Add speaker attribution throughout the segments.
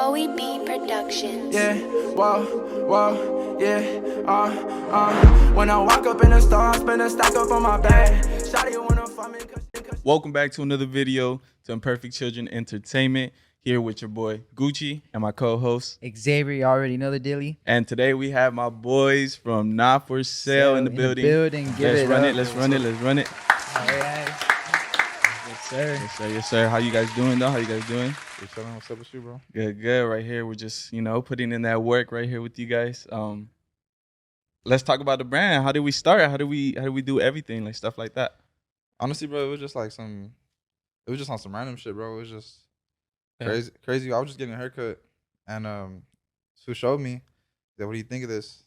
Speaker 1: Joey B Productions.
Speaker 2: Yeah, whoa, yeah, When I walk up in the store, spin a stack up on my bag. Shawty wanna find me cause
Speaker 3: Welcome back to another video to Imperfect Children Entertainment. Here with your boy Gucci and my co-host
Speaker 4: Xavier. You already know the dilly.
Speaker 3: And today we have my boys from NOTFOR in the building.
Speaker 4: Let's
Speaker 3: run it.
Speaker 4: All right.
Speaker 3: Yes, sir. How you guys doing though?
Speaker 5: You chilling? What's up with you, bro?
Speaker 3: Good. Right here. We're just, putting in that work right here with you guys. Let's talk about the brand. How did we start? How do we do everything? Like stuff like that.
Speaker 5: Honestly, bro, it was just on some random shit, bro. It was just crazy. I was just getting a haircut, and Sue showed me that, what do you think of this?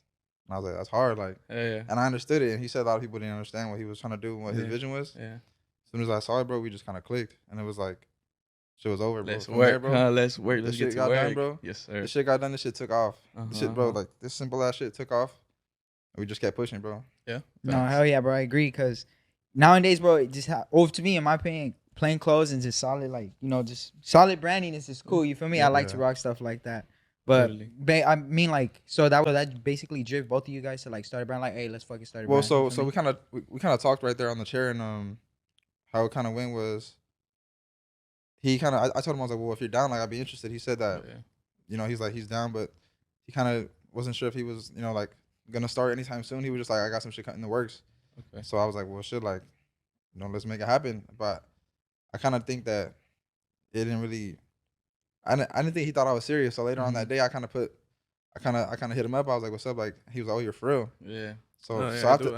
Speaker 5: And I was like, that's hard, like.
Speaker 3: Yeah.
Speaker 5: And I understood it, and he said a lot of people didn't understand what he was trying to do, what his vision was.
Speaker 3: Yeah.
Speaker 5: As soon as I saw it, bro, we just kind of clicked, and it was like, shit was over, bro.
Speaker 3: Let's
Speaker 5: From
Speaker 3: work,
Speaker 5: there, bro.
Speaker 3: Let's work.
Speaker 5: This
Speaker 3: Let's get
Speaker 5: shit
Speaker 3: to
Speaker 5: got
Speaker 3: work,
Speaker 5: done, bro.
Speaker 3: Yes, sir.
Speaker 5: This shit got done. This shit took off. This shit, bro, like this simple ass shit took off. We just kept pushing, bro.
Speaker 3: Yeah.
Speaker 4: No, hell yeah, bro. I agree, because nowadays, bro, it just to me, in my opinion, plain clothes and just solid, like, just solid branding is just cool. You feel me?
Speaker 5: Yeah,
Speaker 4: I like to rock stuff like that. But I mean, like, so that basically drove both of you guys to like start a brand. Like, hey, let's fucking start a brand.
Speaker 5: Well, so we kind of talked right there on the chair, and how it kind of went was, he kind of, I told him, I was like, well, if you're down, like, I'd be interested. He said that, he's like, he's down, but he kind of wasn't sure if he was, like, gonna start anytime soon. He was just like, I got some shit in the works. Okay. So I was like, well, shit, like, let's make it happen. But I kind of think that it didn't really, I didn't think he thought I was serious. So later on that day, I kind of hit him up. I was like, what's up? Like, he was like, oh, you're for real.
Speaker 3: Yeah.
Speaker 5: After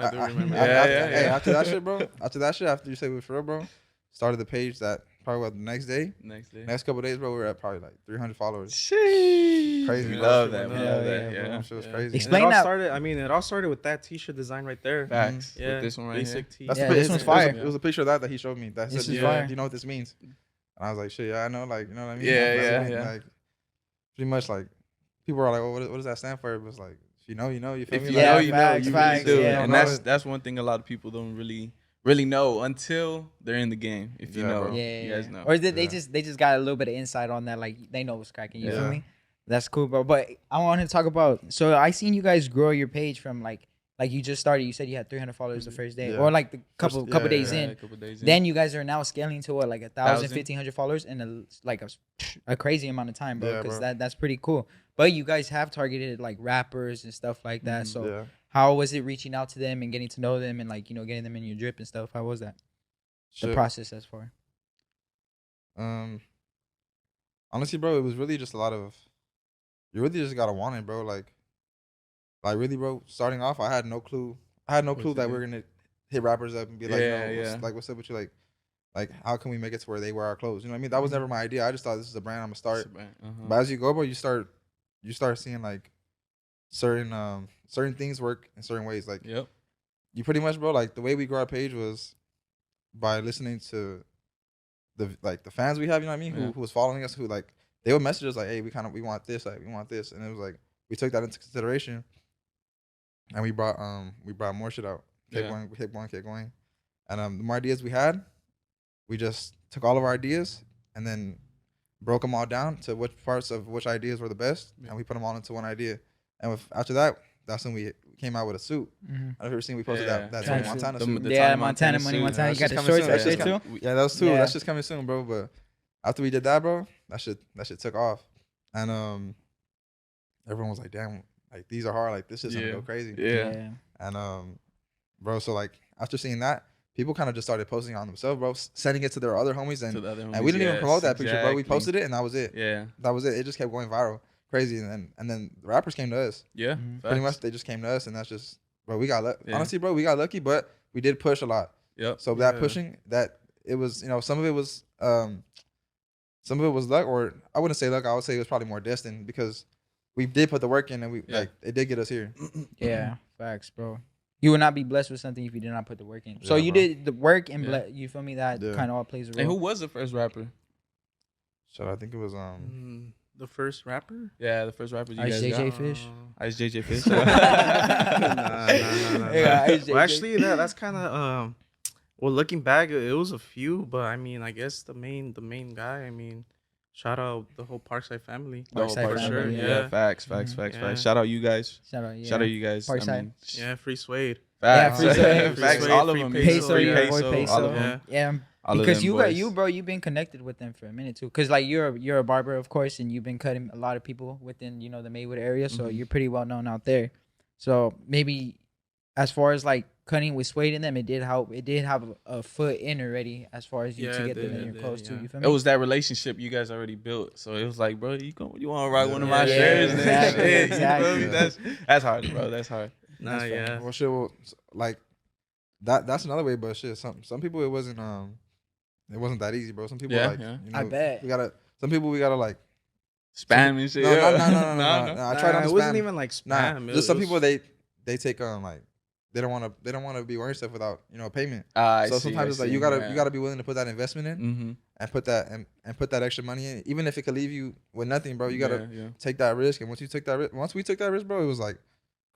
Speaker 5: that shit, bro. After you say we're for real, bro, started the page that probably the next day. Next couple of days, bro, we were at probably like 300 followers.
Speaker 3: Sheesh.
Speaker 5: Crazy.
Speaker 3: We love that.
Speaker 5: Yeah. Shit was crazy.
Speaker 4: Explain that.
Speaker 6: It all started with that T-shirt design right there.
Speaker 3: Facts.
Speaker 6: Yeah.
Speaker 3: With this one right
Speaker 6: Basic
Speaker 3: here.
Speaker 6: Tee.
Speaker 4: This one's fire.
Speaker 5: It was a picture of that he showed me. That
Speaker 4: This
Speaker 5: said,
Speaker 4: is fire.
Speaker 5: do you know what this means? And I was like, shit, yeah, I know. Like, you know what I mean?
Speaker 3: Yeah.
Speaker 5: Like, pretty much, like, people are like, oh, what does that stand for? It was like, if you know, you know. You feel
Speaker 3: If
Speaker 5: me?
Speaker 3: you
Speaker 5: Like,
Speaker 3: know, you know.
Speaker 4: Facts,
Speaker 3: You
Speaker 4: facts,
Speaker 3: really do.
Speaker 4: yeah.
Speaker 3: And that's one thing a lot of people don't really know until they're in the game. If you know,
Speaker 5: bro.
Speaker 3: you guys know.
Speaker 4: Or they just got a little bit of insight on that, like they know what's cracking. You feel
Speaker 5: Yeah.
Speaker 4: me? That's cool, bro. But I want to talk about. So I seen you guys grow your page from like you just started. You said you had 300 followers the first day,
Speaker 5: Yeah.
Speaker 4: or like the couple days
Speaker 3: Yeah,
Speaker 4: in.
Speaker 3: a couple days in.
Speaker 4: Then you guys are now scaling to what, like 1,000,
Speaker 3: 1,000?
Speaker 4: 1,500 followers in a crazy amount of time, bro.
Speaker 5: Yeah,
Speaker 4: Because
Speaker 5: bro.
Speaker 4: that's pretty cool. But you guys have targeted like rappers and stuff like that. So
Speaker 5: yeah.
Speaker 4: how was it reaching out to them and getting to know them and like getting them in your drip and stuff? How was that? The
Speaker 5: Shit.
Speaker 4: process as far.
Speaker 5: Honestly, bro, it was really just a lot of, you really just gotta want it, bro. Like really, bro. Starting off, I had no clue. That we were gonna hit rappers up and be like, what's up with you? Like, how can we make it to where they wear our clothes? You know what I mean? That was never my idea. I just thought, this is a brand I'm gonna start. But as you go, bro, you start seeing like certain things work in certain ways. Like, you pretty much, bro, like the way we grew our page was by listening to the fans we have, you know what I mean? Who was following us, who like, they would message us like, hey, we want this, like, we want this. And it was like, we took that into consideration, and we brought more shit out. Kept going. And the more ideas we had, we just took all of our ideas and then broke them all down to which parts of which ideas were the best, and we put them all into one idea. And after that, that's when we came out with a suit. I've ever seen we posted that Tony Montana suit.
Speaker 4: Montana money. You got the
Speaker 5: coming
Speaker 4: shorts
Speaker 5: soon.
Speaker 4: that shit too.
Speaker 5: Yeah, that was too.
Speaker 4: Yeah.
Speaker 5: That's just coming soon, bro. But after we did that, bro, that shit took off, and everyone was like, damn, like these are hard. Like this is gonna go crazy.
Speaker 3: Yeah.
Speaker 5: And bro, so like after seeing that, people kind of just started posting on themselves, bro, sending it to their other homies, and we didn't even promote that picture, bro. We posted it, and that was it.
Speaker 3: Yeah.
Speaker 5: That was it. It just kept going viral, crazy, and then the rappers came to us.
Speaker 3: Yeah.
Speaker 5: Pretty much, they just came to us, and that's just, bro. We got honestly, bro, we got lucky, but we did push a lot.
Speaker 3: Yep.
Speaker 5: So that pushing, that it was, some of it was luck, or I wouldn't say luck. I would say it was probably more destined, because we did put the work in, and we like it did get us here.
Speaker 4: Yeah, facts, bro. You would not be blessed with something if you did not put the work in. So
Speaker 5: Yeah,
Speaker 4: you
Speaker 5: bro.
Speaker 4: did the work and you feel me? That kind of all plays a role.
Speaker 3: And who was the first rapper?
Speaker 5: So I think it was
Speaker 6: The first rapper?
Speaker 3: Yeah, the first rapper you
Speaker 4: Ice
Speaker 3: guys
Speaker 4: JJ
Speaker 3: got.
Speaker 4: Fish.
Speaker 3: Ice JJ Fish.
Speaker 6: Nah.
Speaker 4: Yeah, Ice
Speaker 6: Well,
Speaker 4: JJ.
Speaker 6: actually, that's kind of well, looking back, it was a few, but I mean, I guess the main guy. I mean, shout out the whole Parkside family.
Speaker 3: The whole
Speaker 4: Parkside
Speaker 3: part,
Speaker 4: family,
Speaker 3: sure.
Speaker 4: yeah.
Speaker 3: Yeah, facts.
Speaker 6: Yeah.
Speaker 3: Shout out you guys.
Speaker 4: Shout out, yeah.
Speaker 3: Shout out you guys.
Speaker 4: Parkside.
Speaker 3: I mean,
Speaker 6: Yeah, free Suede.
Speaker 3: facts.
Speaker 4: free Suede.
Speaker 3: Facts.
Speaker 6: Free
Speaker 3: All of
Speaker 6: Suede,
Speaker 3: them.
Speaker 6: free
Speaker 4: Peso,
Speaker 6: Free
Speaker 4: your boy
Speaker 3: Peso,
Speaker 4: Peso.
Speaker 3: all of them.
Speaker 4: Yeah.
Speaker 3: All of
Speaker 4: Because
Speaker 3: them
Speaker 4: you
Speaker 3: boys.
Speaker 4: bro, you've been connected with them for a minute too. Cause like you're a barber, of course, and you've been cutting a lot of people within the Maywood area, so
Speaker 3: Mhm.
Speaker 4: you're pretty well known out there. So maybe as far as like cutting with Suede in them, it did help. It did have a foot in already as far as you
Speaker 6: Yeah,
Speaker 4: to
Speaker 6: it
Speaker 4: get them
Speaker 6: did,
Speaker 4: in your
Speaker 6: it
Speaker 4: clothes
Speaker 6: did,
Speaker 4: too.
Speaker 6: yeah.
Speaker 4: You feel
Speaker 3: It
Speaker 4: me?
Speaker 3: was that relationship you guys already built. So it was like, bro, you want to rock one of my
Speaker 6: Yeah,
Speaker 3: shirts?
Speaker 4: exactly,
Speaker 3: Shit,
Speaker 4: exactly.
Speaker 3: You feel me? That's hard, bro. That's hard.
Speaker 6: Nah,
Speaker 4: That's
Speaker 6: yeah.
Speaker 5: Well, shit. Well, like that's another way, but shit. Some people it wasn't that easy, bro. Some people
Speaker 3: Yeah,
Speaker 5: like
Speaker 3: yeah.
Speaker 5: you know,
Speaker 4: I bet.
Speaker 5: Some people we gotta like.
Speaker 3: Spam and shit.
Speaker 5: No,
Speaker 3: yeah.
Speaker 5: no. I tried not to
Speaker 6: It wasn't
Speaker 5: spam.
Speaker 6: even like
Speaker 5: Nah,
Speaker 6: spam.
Speaker 5: just some people
Speaker 6: they.
Speaker 5: they take like they don't want to be wearing stuff without payment.
Speaker 3: I
Speaker 5: So
Speaker 3: see,
Speaker 5: sometimes
Speaker 3: I
Speaker 5: it's like
Speaker 3: see,
Speaker 5: you gotta be willing to put that investment in
Speaker 3: Mm-hmm.
Speaker 5: and put that and put that extra money in, even if it could leave you with nothing, bro. You gotta
Speaker 3: yeah.
Speaker 5: take that risk. And once we took that risk, bro, it was like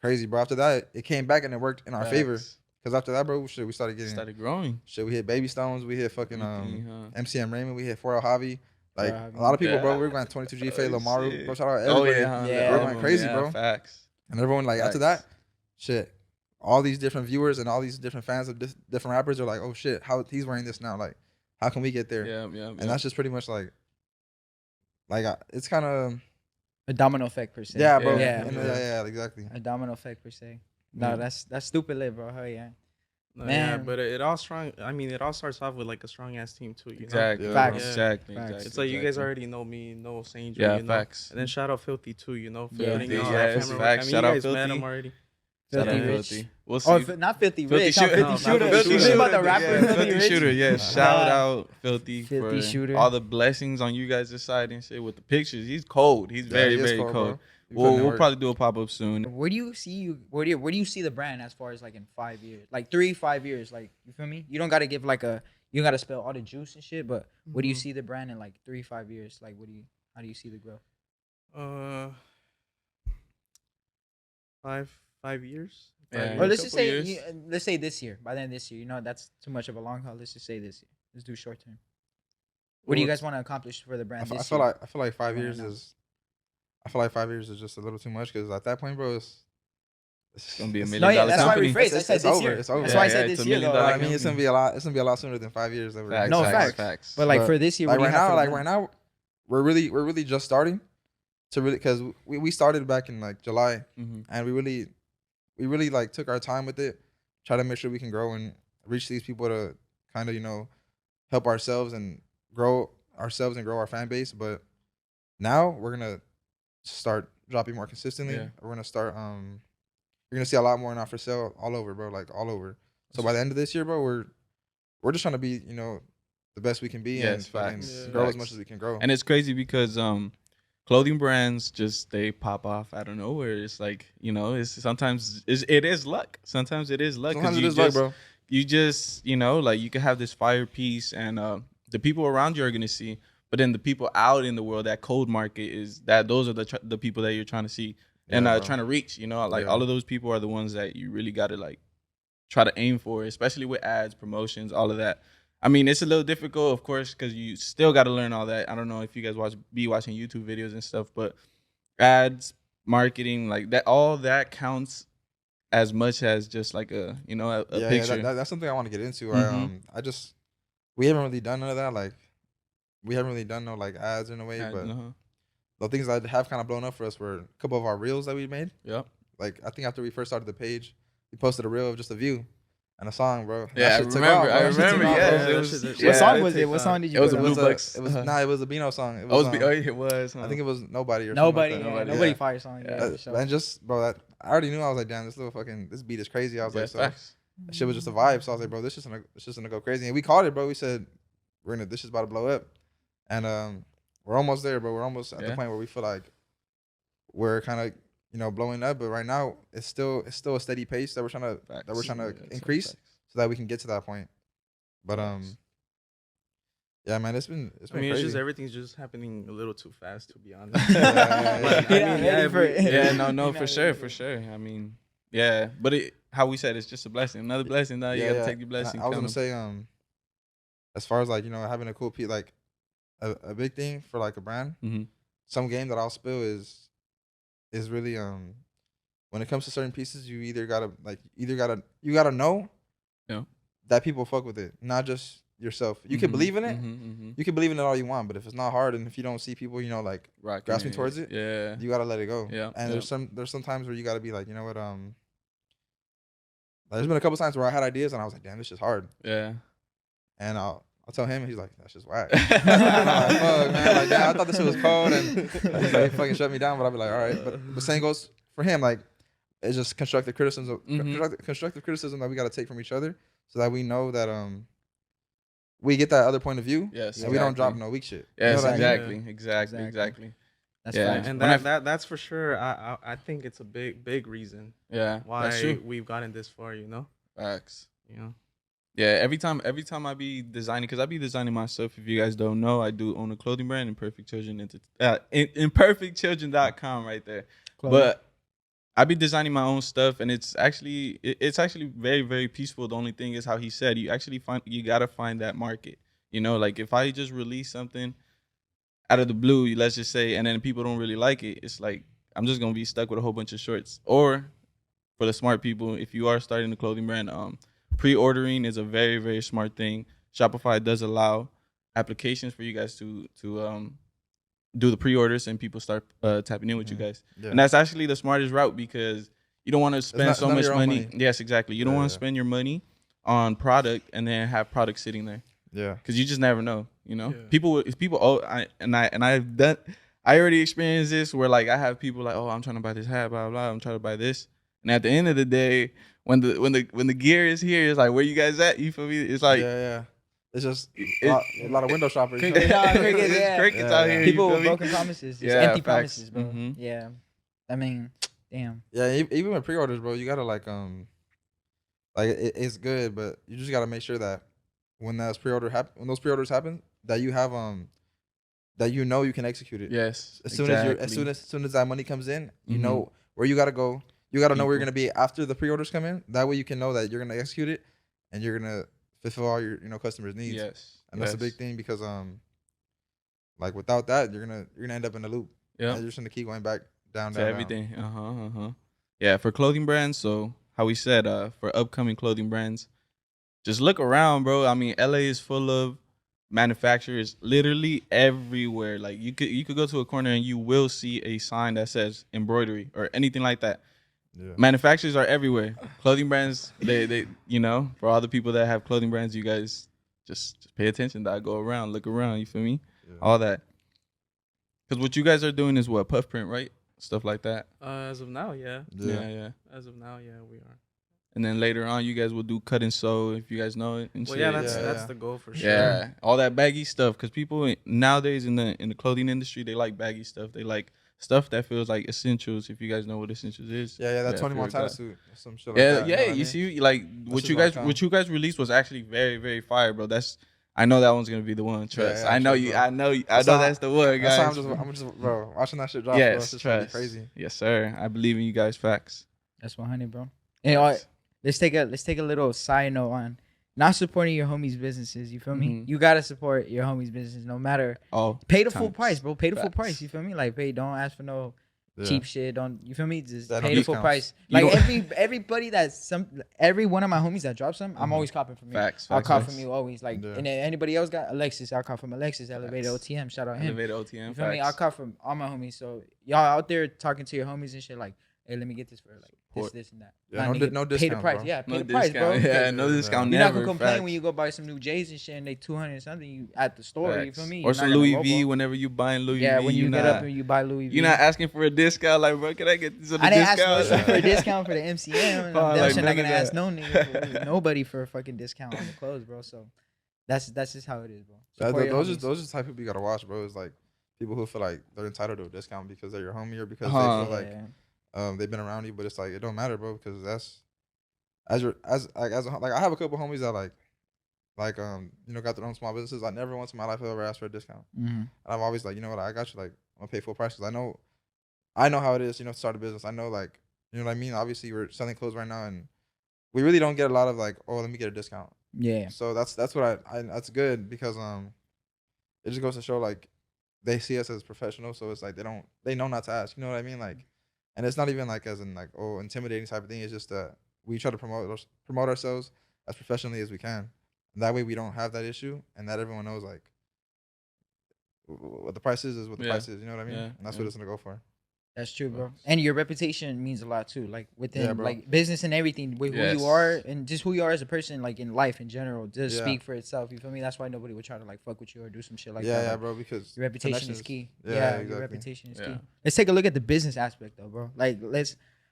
Speaker 5: crazy, bro. After that, it came back and it worked in our favor.
Speaker 3: Facts.
Speaker 5: Cause after that, bro, shit, we started getting
Speaker 3: Started growing.
Speaker 5: shit. We hit Baby Stones. We hit fucking
Speaker 3: Mhm.
Speaker 5: MCM Raymond. We hit 4L Javi. Like
Speaker 4: Javi.
Speaker 5: a lot of people, bro.
Speaker 3: Yeah.
Speaker 5: We were going 22G Faye,
Speaker 3: Oh,
Speaker 5: Lamaru,
Speaker 3: shit.
Speaker 5: bro. Shout out
Speaker 3: Oh
Speaker 5: everybody.
Speaker 3: yeah, huh?
Speaker 4: Yeah.
Speaker 5: We're going crazy,
Speaker 3: Yeah,
Speaker 5: bro.
Speaker 3: Facts.
Speaker 5: And everyone like after
Speaker 3: Facts.
Speaker 5: that, shit. All these different viewers and all these different fans of different rappers are like, oh shit, how he's wearing this now? Like, how can we get there?
Speaker 3: Yeah.
Speaker 5: And that's just pretty much like it's kind of
Speaker 4: A domino effect per se.
Speaker 5: yeah, bro.
Speaker 4: Yeah.
Speaker 5: Yeah, exactly.
Speaker 4: A domino effect per se. No,
Speaker 3: Yeah.
Speaker 4: that's stupid lit, bro. Hell yeah.
Speaker 6: Yeah,
Speaker 4: Man.
Speaker 6: but it all strong. I mean, it all starts off with like a strong ass team too. You know?
Speaker 3: Exactly.
Speaker 5: Yeah,
Speaker 4: Facts.
Speaker 6: bro.
Speaker 3: Exactly.
Speaker 4: Facts.
Speaker 3: Exactly.
Speaker 6: It's like you guys
Speaker 3: exactly.
Speaker 6: already know me, know Saint.
Speaker 3: Yeah,
Speaker 6: you know?
Speaker 3: facts.
Speaker 6: And then shout out Filthy too. You know, for
Speaker 4: Yeah.
Speaker 6: putting
Speaker 3: Filthy,
Speaker 6: all
Speaker 3: yes,
Speaker 6: that camera work.
Speaker 3: facts.
Speaker 6: I mean,
Speaker 3: Shout
Speaker 6: you
Speaker 3: out
Speaker 6: guys met
Speaker 3: Filthy.
Speaker 6: him already.
Speaker 3: Shout
Speaker 4: Filthy
Speaker 3: out
Speaker 4: Rich.
Speaker 3: Filthy. We'll see.
Speaker 4: Oh, not Filthy
Speaker 3: Filthy
Speaker 4: Rich. Not
Speaker 3: Shooter.
Speaker 4: Filthy
Speaker 6: No,
Speaker 4: Shooter.
Speaker 6: Filthy
Speaker 4: You
Speaker 6: Shooter.
Speaker 4: about the rapper
Speaker 3: Yeah,
Speaker 4: Filthy
Speaker 3: Filthy
Speaker 4: Rich?
Speaker 3: Shooter. Yes. Shout out Filthy
Speaker 4: Filthy
Speaker 3: for
Speaker 4: Shooter.
Speaker 3: all the blessings on you guys' side and shit with the pictures. He's cold. He's very,
Speaker 5: he is
Speaker 3: very
Speaker 5: cold,
Speaker 3: cold.
Speaker 5: bro. He putting in
Speaker 3: We'll
Speaker 5: work.
Speaker 3: probably do a pop up soon.
Speaker 4: Where do you see the brand as far as like in 5 years, like 3-5 years, like you feel me? You don't gotta give like you don't gotta spill all the juice and shit, but where do you see the brand in like 3-5 years? Like how do you see the growth?
Speaker 6: 5 years.
Speaker 3: Yeah.
Speaker 4: Or let's just
Speaker 3: couple
Speaker 4: say
Speaker 3: years.
Speaker 4: let's say this year. By then this year, that's too much of a long haul. Let's just say this year. Let's do short term. What do you guys want to accomplish for the brand
Speaker 5: I
Speaker 4: this
Speaker 5: feel
Speaker 4: year?
Speaker 5: like 5
Speaker 4: Right
Speaker 5: years
Speaker 4: now.
Speaker 5: is. I feel like 5 years is just a little too much because at that point, bro, it's
Speaker 3: Gonna be a
Speaker 5: it's-
Speaker 3: $1
Speaker 4: No, yeah,
Speaker 3: million
Speaker 4: that's why I
Speaker 3: company.
Speaker 4: rephrased. I
Speaker 5: It's-
Speaker 4: said
Speaker 5: it's
Speaker 4: this
Speaker 5: over,
Speaker 4: year.
Speaker 5: it's over.
Speaker 4: That's why I
Speaker 3: Yeah,
Speaker 4: said
Speaker 3: it's
Speaker 4: this
Speaker 3: $1
Speaker 4: year.
Speaker 3: million
Speaker 4: Though.
Speaker 3: dollar
Speaker 5: I mean, it's gonna be a lot. It's gonna be a lot sooner than 5 years. That we're
Speaker 3: Facts,
Speaker 4: No,
Speaker 3: facts,
Speaker 4: facts.
Speaker 3: facts.
Speaker 4: But like
Speaker 5: But,
Speaker 4: for this year,
Speaker 5: like
Speaker 4: what do
Speaker 5: right
Speaker 4: you have
Speaker 5: now,
Speaker 4: for the
Speaker 5: like
Speaker 4: brand?
Speaker 5: right now, we're really just starting to really because we started back in like July
Speaker 3: Mhm.
Speaker 5: and we really like took our time with it, try to make sure we can grow and reach these people to kind of help ourselves and grow our fan base. But now we're gonna start dropping more consistently.
Speaker 3: Yeah.
Speaker 5: We're gonna start you're gonna see a lot more now for sale all over, bro, like all over. So by the end of this year, bro, we're just trying to be the best we can be
Speaker 3: Yes,
Speaker 5: and fucking
Speaker 3: facts.
Speaker 5: grow as
Speaker 3: Facts.
Speaker 5: much as we can grow.
Speaker 3: And it's crazy because clothing brands just they pop off out of nowhere. It's like it's sometimes it is luck. Sometimes it is luck. 'Cause
Speaker 5: Sometimes it
Speaker 3: you
Speaker 5: is luck,
Speaker 3: just-
Speaker 5: bro.
Speaker 3: You just like you can have this fire piece and the people around you are gonna see, but then the people out in the world, that cold market those are the people that you're trying to see and
Speaker 5: Yeah, bro.
Speaker 3: trying to reach. Like
Speaker 5: Yeah.
Speaker 3: all of those people are the ones that you really got to like try to aim for, especially with ads, promotions, all of that. I mean, it's a little difficult, of course, because you still got to learn all that. I don't know if you guys be watching YouTube videos and stuff, but ads, marketing, like that, all that counts as much as just like a picture.
Speaker 5: That's something I want to get into.
Speaker 3: Mhm.
Speaker 5: We haven't really done none of that. Like, we haven't really done no like ads in a way.
Speaker 3: Ads,
Speaker 5: But
Speaker 3: uh-huh.
Speaker 5: the things that have kind of blown up for us were a couple of our reels that we made.
Speaker 3: Yep.
Speaker 5: Like, I think after we first started the page, we posted a reel of just a view and a song, bro. That
Speaker 3: Yeah, I
Speaker 5: shit took
Speaker 3: remember.
Speaker 5: off, bro.
Speaker 3: I
Speaker 5: That shit took
Speaker 3: remember.
Speaker 5: off,
Speaker 3: Yeah,
Speaker 5: bro.
Speaker 6: bro.
Speaker 3: it was.
Speaker 6: What
Speaker 3: yeah,
Speaker 4: What song
Speaker 3: it
Speaker 4: was it?
Speaker 3: took
Speaker 4: What
Speaker 3: off.
Speaker 4: song did you
Speaker 3: It was
Speaker 4: put
Speaker 3: a
Speaker 4: out?
Speaker 3: Blue Bucks.
Speaker 5: It was it was a Beano song. It
Speaker 3: Oh,
Speaker 5: was,
Speaker 3: it was. Huh?
Speaker 5: I think it was Nobody or
Speaker 4: Nobody,
Speaker 5: something
Speaker 4: yeah,
Speaker 5: like that.
Speaker 4: nobody
Speaker 5: Yeah.
Speaker 4: fire song. Yeah, for sure.
Speaker 5: And just, bro, that I already knew. I was like, damn, this beat is crazy. I was
Speaker 3: Yeah,
Speaker 5: like, so
Speaker 3: facts.
Speaker 5: that shit was just a vibe. So I was like, bro, this is just gonna go crazy. And we called it, bro. We said this is about to blow up, and we're almost there, bro. We're almost at the
Speaker 3: Yeah.
Speaker 5: point where we feel like we're kind of blowing up. But right now, it's still a steady pace that we're trying to
Speaker 3: Facts.
Speaker 5: to
Speaker 3: Yeah,
Speaker 5: increase
Speaker 3: facts.
Speaker 5: so that we can get to that point. But
Speaker 3: Facts.
Speaker 5: yeah, man, it's been
Speaker 6: I mean,
Speaker 5: crazy.
Speaker 6: it's just everything's just happening a little too fast, to be honest.
Speaker 5: Yeah,
Speaker 6: But,
Speaker 4: yeah,
Speaker 6: I mean,
Speaker 4: ready
Speaker 6: yeah,
Speaker 4: for it.
Speaker 3: Yeah, no,
Speaker 4: You're
Speaker 3: for
Speaker 4: not
Speaker 3: sure,
Speaker 4: ready
Speaker 3: for sure. I mean, yeah, but how we said, it's just a blessing, another blessing. Now you gotta take the
Speaker 5: And
Speaker 3: blessing.
Speaker 5: I was
Speaker 3: count
Speaker 5: gonna
Speaker 3: 'em.
Speaker 5: say, as far as like having a cool piece, like a big thing for like a brand.
Speaker 3: Mm-hmm.
Speaker 5: Some game that I'll spill is really when it comes to certain pieces, you gotta know
Speaker 3: Yeah.
Speaker 5: that people fuck with it, not just yourself. You can believe in it.
Speaker 3: Mm-hmm.
Speaker 5: You can believe in it all you want, but if it's not hard and if you don't see people, like grasping towards it,
Speaker 3: Yeah.
Speaker 5: you gotta let it go.
Speaker 3: Yeah.
Speaker 5: And there's some times where you gotta be like, you know what, there's been a couple times where I had ideas and I was like, damn, this is hard.
Speaker 3: Yeah.
Speaker 5: And I'll tell him, and he's like, that's just whack. I'm like, fuck, man, like, damn, I thought this shit was cold, and he's like, fucking shut me down. But I'll be like, all right. But the same goes for him. Like, it's just constructive criticism, constructive criticism that we gotta take from each other, so that we know that we get that other point of view.
Speaker 3: Yes.
Speaker 5: And we don't drop no weak shit.
Speaker 3: Yes.
Speaker 5: You know what I mean?
Speaker 3: Exactly.
Speaker 4: That's
Speaker 3: Yeah.
Speaker 4: facts.
Speaker 6: And
Speaker 3: When
Speaker 6: that's for sure. I think it's a big reason
Speaker 3: Yeah. That's
Speaker 6: why
Speaker 3: true.
Speaker 6: we've gotten this far. You know.
Speaker 3: Facts.
Speaker 6: You know.
Speaker 3: Yeah, every time I be designing, because I be designing myself. If you guys don't know, I do own a clothing brand, Imperfect Children, imperfectchildren.com right there.
Speaker 4: Clothing.
Speaker 3: But I be designing my own stuff, and it's actually very, very peaceful. The only thing is how he said, you gotta find that market. You know, like if I just release something out of the blue, let's just say, and then people don't really like it, it's like I'm just gonna be stuck with a whole bunch of shorts. Or for the smart people, if you are starting a clothing brand, pre-ordering is a very, very smart thing. Shopify does allow applications for you guys to do the pre-orders, and people start tapping in with you guys.
Speaker 5: Yeah.
Speaker 3: And that's actually the smartest route, because you don't want to spend
Speaker 5: not-
Speaker 3: so
Speaker 5: none of
Speaker 3: much
Speaker 5: your own
Speaker 3: money.
Speaker 5: money.
Speaker 3: Yes, exactly. You don't
Speaker 5: Yeah,
Speaker 3: want to
Speaker 5: yeah.
Speaker 3: spend your money on product and then have product sitting there,
Speaker 5: Yeah.
Speaker 3: because you just never know. You know,
Speaker 6: Yeah.
Speaker 3: people. Oh, I already experienced this where like I have people like, oh, I'm trying to buy this hat, blah blah. I'm trying to buy this, and at the end of the day, when the gear is here, it's like, where you guys at? You feel me? It's like
Speaker 5: yeah. It's just a lot of window shoppers. you know?
Speaker 4: Crickets,
Speaker 3: it's
Speaker 4: yeah.
Speaker 3: crickets
Speaker 5: Yeah,
Speaker 3: out
Speaker 5: yeah.
Speaker 3: here.
Speaker 4: People
Speaker 3: you
Speaker 4: with
Speaker 3: feel me?
Speaker 4: broken promises, just
Speaker 3: Yeah,
Speaker 4: empty
Speaker 3: facts.
Speaker 4: promises, bro.
Speaker 3: Mhm.
Speaker 4: Yeah, I mean, damn.
Speaker 5: Yeah, even with pre-orders, bro, you gotta like it's good, but you just gotta make sure that when those pre-orders happen, that you have that you know you can execute it.
Speaker 3: Yes.
Speaker 5: As soon as that money comes in, you
Speaker 3: Mhm.
Speaker 5: know where you gotta go. You gotta know where you're
Speaker 3: People.
Speaker 5: gonna be after the pre-orders come in. That way you can know that you're gonna execute it, and you're gonna fulfill all your customers' needs.
Speaker 3: Yes.
Speaker 5: And that's a big thing, because like without that, you're gonna end up in a loop.
Speaker 3: Yeah.
Speaker 5: And you're just gonna keep going back down.
Speaker 3: To everything. Yeah, for clothing brands. So how we said, for upcoming clothing brands, just look around, bro. I mean, LA is full of manufacturers literally everywhere. Like you could go to a corner and you will see a sign that says embroidery or anything like that.
Speaker 5: Yeah.
Speaker 3: Manufacturers are everywhere. Clothing brands, they for all the people that have clothing brands, you guys just pay attention. That go around, look around. You feel me?
Speaker 5: Yeah.
Speaker 3: All that. Because what you guys are doing is what, puff print, right? Stuff like that.
Speaker 6: As of now, yeah.
Speaker 3: Yeah.
Speaker 6: As of now, yeah, we are.
Speaker 3: And then later on, you guys will do cut and sew, if you guys know it. And
Speaker 6: Well,
Speaker 3: shit.
Speaker 6: yeah, that's
Speaker 5: Yeah.
Speaker 6: the goal for sure.
Speaker 3: Yeah, all that baggy stuff. Because people nowadays in the clothing industry, they like baggy stuff. They like stuff that feels like essentials. If you guys know what essentials is.
Speaker 5: Yeah, that Tony
Speaker 3: I feel
Speaker 5: Montana
Speaker 3: that.
Speaker 5: suit, some shit like
Speaker 3: Yeah,
Speaker 5: that.
Speaker 3: yeah.
Speaker 5: know what I
Speaker 3: You
Speaker 5: mean?
Speaker 3: see, like what
Speaker 5: is
Speaker 3: you
Speaker 5: my
Speaker 3: guys
Speaker 5: kind.
Speaker 3: what you guys released was actually very, very fire, bro. I know that one's gonna be the one. Trust.
Speaker 5: yeah,
Speaker 3: I know
Speaker 5: trust,
Speaker 3: you.
Speaker 5: bro.
Speaker 3: I know
Speaker 5: That's
Speaker 3: that's the one,
Speaker 5: That's
Speaker 3: guys.
Speaker 5: why I'm just bro, watching that shit drop. Bro, it's
Speaker 3: Yes,
Speaker 5: just gonna be
Speaker 3: trust.
Speaker 5: crazy.
Speaker 3: Yes, sir. I believe in you guys. Facts.
Speaker 4: That's 100, bro. And all right, let's take a little side note on not supporting your homies' businesses. You feel me?
Speaker 3: Mhm.
Speaker 4: You gotta support your homies' business, no matter.
Speaker 3: Oh,
Speaker 4: Pay the full
Speaker 3: times.
Speaker 4: price, bro. Pay the full
Speaker 3: Facts.
Speaker 4: price. You feel me? Like, don't ask for no cheap shit. Don't, you feel me? Just
Speaker 5: That
Speaker 4: pay
Speaker 5: no
Speaker 4: the full
Speaker 5: discounts.
Speaker 4: price.
Speaker 3: You
Speaker 4: Like
Speaker 3: don't-
Speaker 4: everybody every one of my homies that drops some, I'm always copping from you.
Speaker 3: Facts.
Speaker 4: I'll
Speaker 3: facts,
Speaker 4: cop
Speaker 3: facts.
Speaker 4: from you always. Like,
Speaker 5: Yeah.
Speaker 4: and then anybody else got Alexis, I'll cop from Alexis. Elevated
Speaker 3: Facts.
Speaker 4: OTM, shout out him.
Speaker 3: Elevated OTM.
Speaker 4: You feel me? I'll
Speaker 3: facts.
Speaker 4: cop from all my homies. So y'all out there talking to your homies and shit, like, hey, let me get this for like
Speaker 3: Support.
Speaker 4: this and that.
Speaker 5: Yeah,
Speaker 4: Nah,
Speaker 5: no
Speaker 4: nigga,
Speaker 5: no
Speaker 4: pay the
Speaker 5: discount,
Speaker 4: price.
Speaker 5: bro.
Speaker 4: Yeah, pay
Speaker 3: No
Speaker 4: the price, bro.
Speaker 3: discount. Yeah,
Speaker 4: because
Speaker 3: no discount.
Speaker 4: You're
Speaker 3: Never.
Speaker 4: not gonna complain
Speaker 3: facts.
Speaker 4: when you go buy some new J's and shit and they 200 and something you at the store. You
Speaker 3: Facts.
Speaker 4: feel me?
Speaker 3: Or
Speaker 4: You're
Speaker 3: some
Speaker 4: not gonna
Speaker 3: Louis V.
Speaker 4: lowball.
Speaker 3: Whenever you buying Louis
Speaker 4: Yeah,
Speaker 3: V,
Speaker 4: when you
Speaker 3: you're
Speaker 4: get
Speaker 3: not,
Speaker 4: up and you buy Louis V.
Speaker 3: you're not asking for a discount. Like, bro, can I get this on a
Speaker 4: I didn't
Speaker 3: discount?
Speaker 4: ask for a discount for the MCM. And
Speaker 3: Fuck,
Speaker 4: them
Speaker 3: like,
Speaker 4: shit not
Speaker 3: none
Speaker 4: gonna
Speaker 3: of
Speaker 4: ask
Speaker 3: that.
Speaker 4: no nigga, for nobody for a fucking discount on the clothes, bro. So that's just how it is, bro. Support your
Speaker 5: Those
Speaker 4: homies.
Speaker 5: are the type of people you gotta watch, bro. It's like people who feel like they're entitled to a discount because they're your homie or because
Speaker 3: Uh-huh.
Speaker 5: they feel like
Speaker 4: Yeah.
Speaker 5: they've been around you, but it's like it don't matter, bro, because that's I have a couple homies that got their own small businesses. I never once in my life have ever asked for a discount.
Speaker 4: Mhm.
Speaker 5: And I'm always like, you know what, I got you. Like, I'm gonna pay full price because I know how it is, to start a business. I know, like, you know what I mean. Obviously, we're selling clothes right now, and we really don't get a lot of like, oh, let me get a discount.
Speaker 4: Yeah.
Speaker 5: So that's what I that's good because it just goes to show like they see us as professionals, so it's like they know not to ask. You know what I mean? Like, and it's not even like as in like intimidating type of thing. It's just that we try to promote ourselves as professionally as we can. And that way we don't have that issue, and that everyone knows like what the price is what the price is. You know what I mean?
Speaker 3: Yeah.
Speaker 5: And that's what it's gonna go for.
Speaker 4: That's true, bro. And your reputation means a lot too. Like within
Speaker 5: Yeah, bro.
Speaker 4: like business and everything, with who you are and just who you are as a person, like in life in general, just speak for itself. You feel me? That's why nobody would try to like fuck with you or do some shit like that.
Speaker 5: Yeah,
Speaker 4: Like,
Speaker 5: bro. Because
Speaker 4: your reputation is key.
Speaker 5: Yeah,
Speaker 4: Your
Speaker 5: exactly.
Speaker 4: reputation is key.
Speaker 3: Yeah.
Speaker 4: Let's take a look at the business aspect though, bro. Like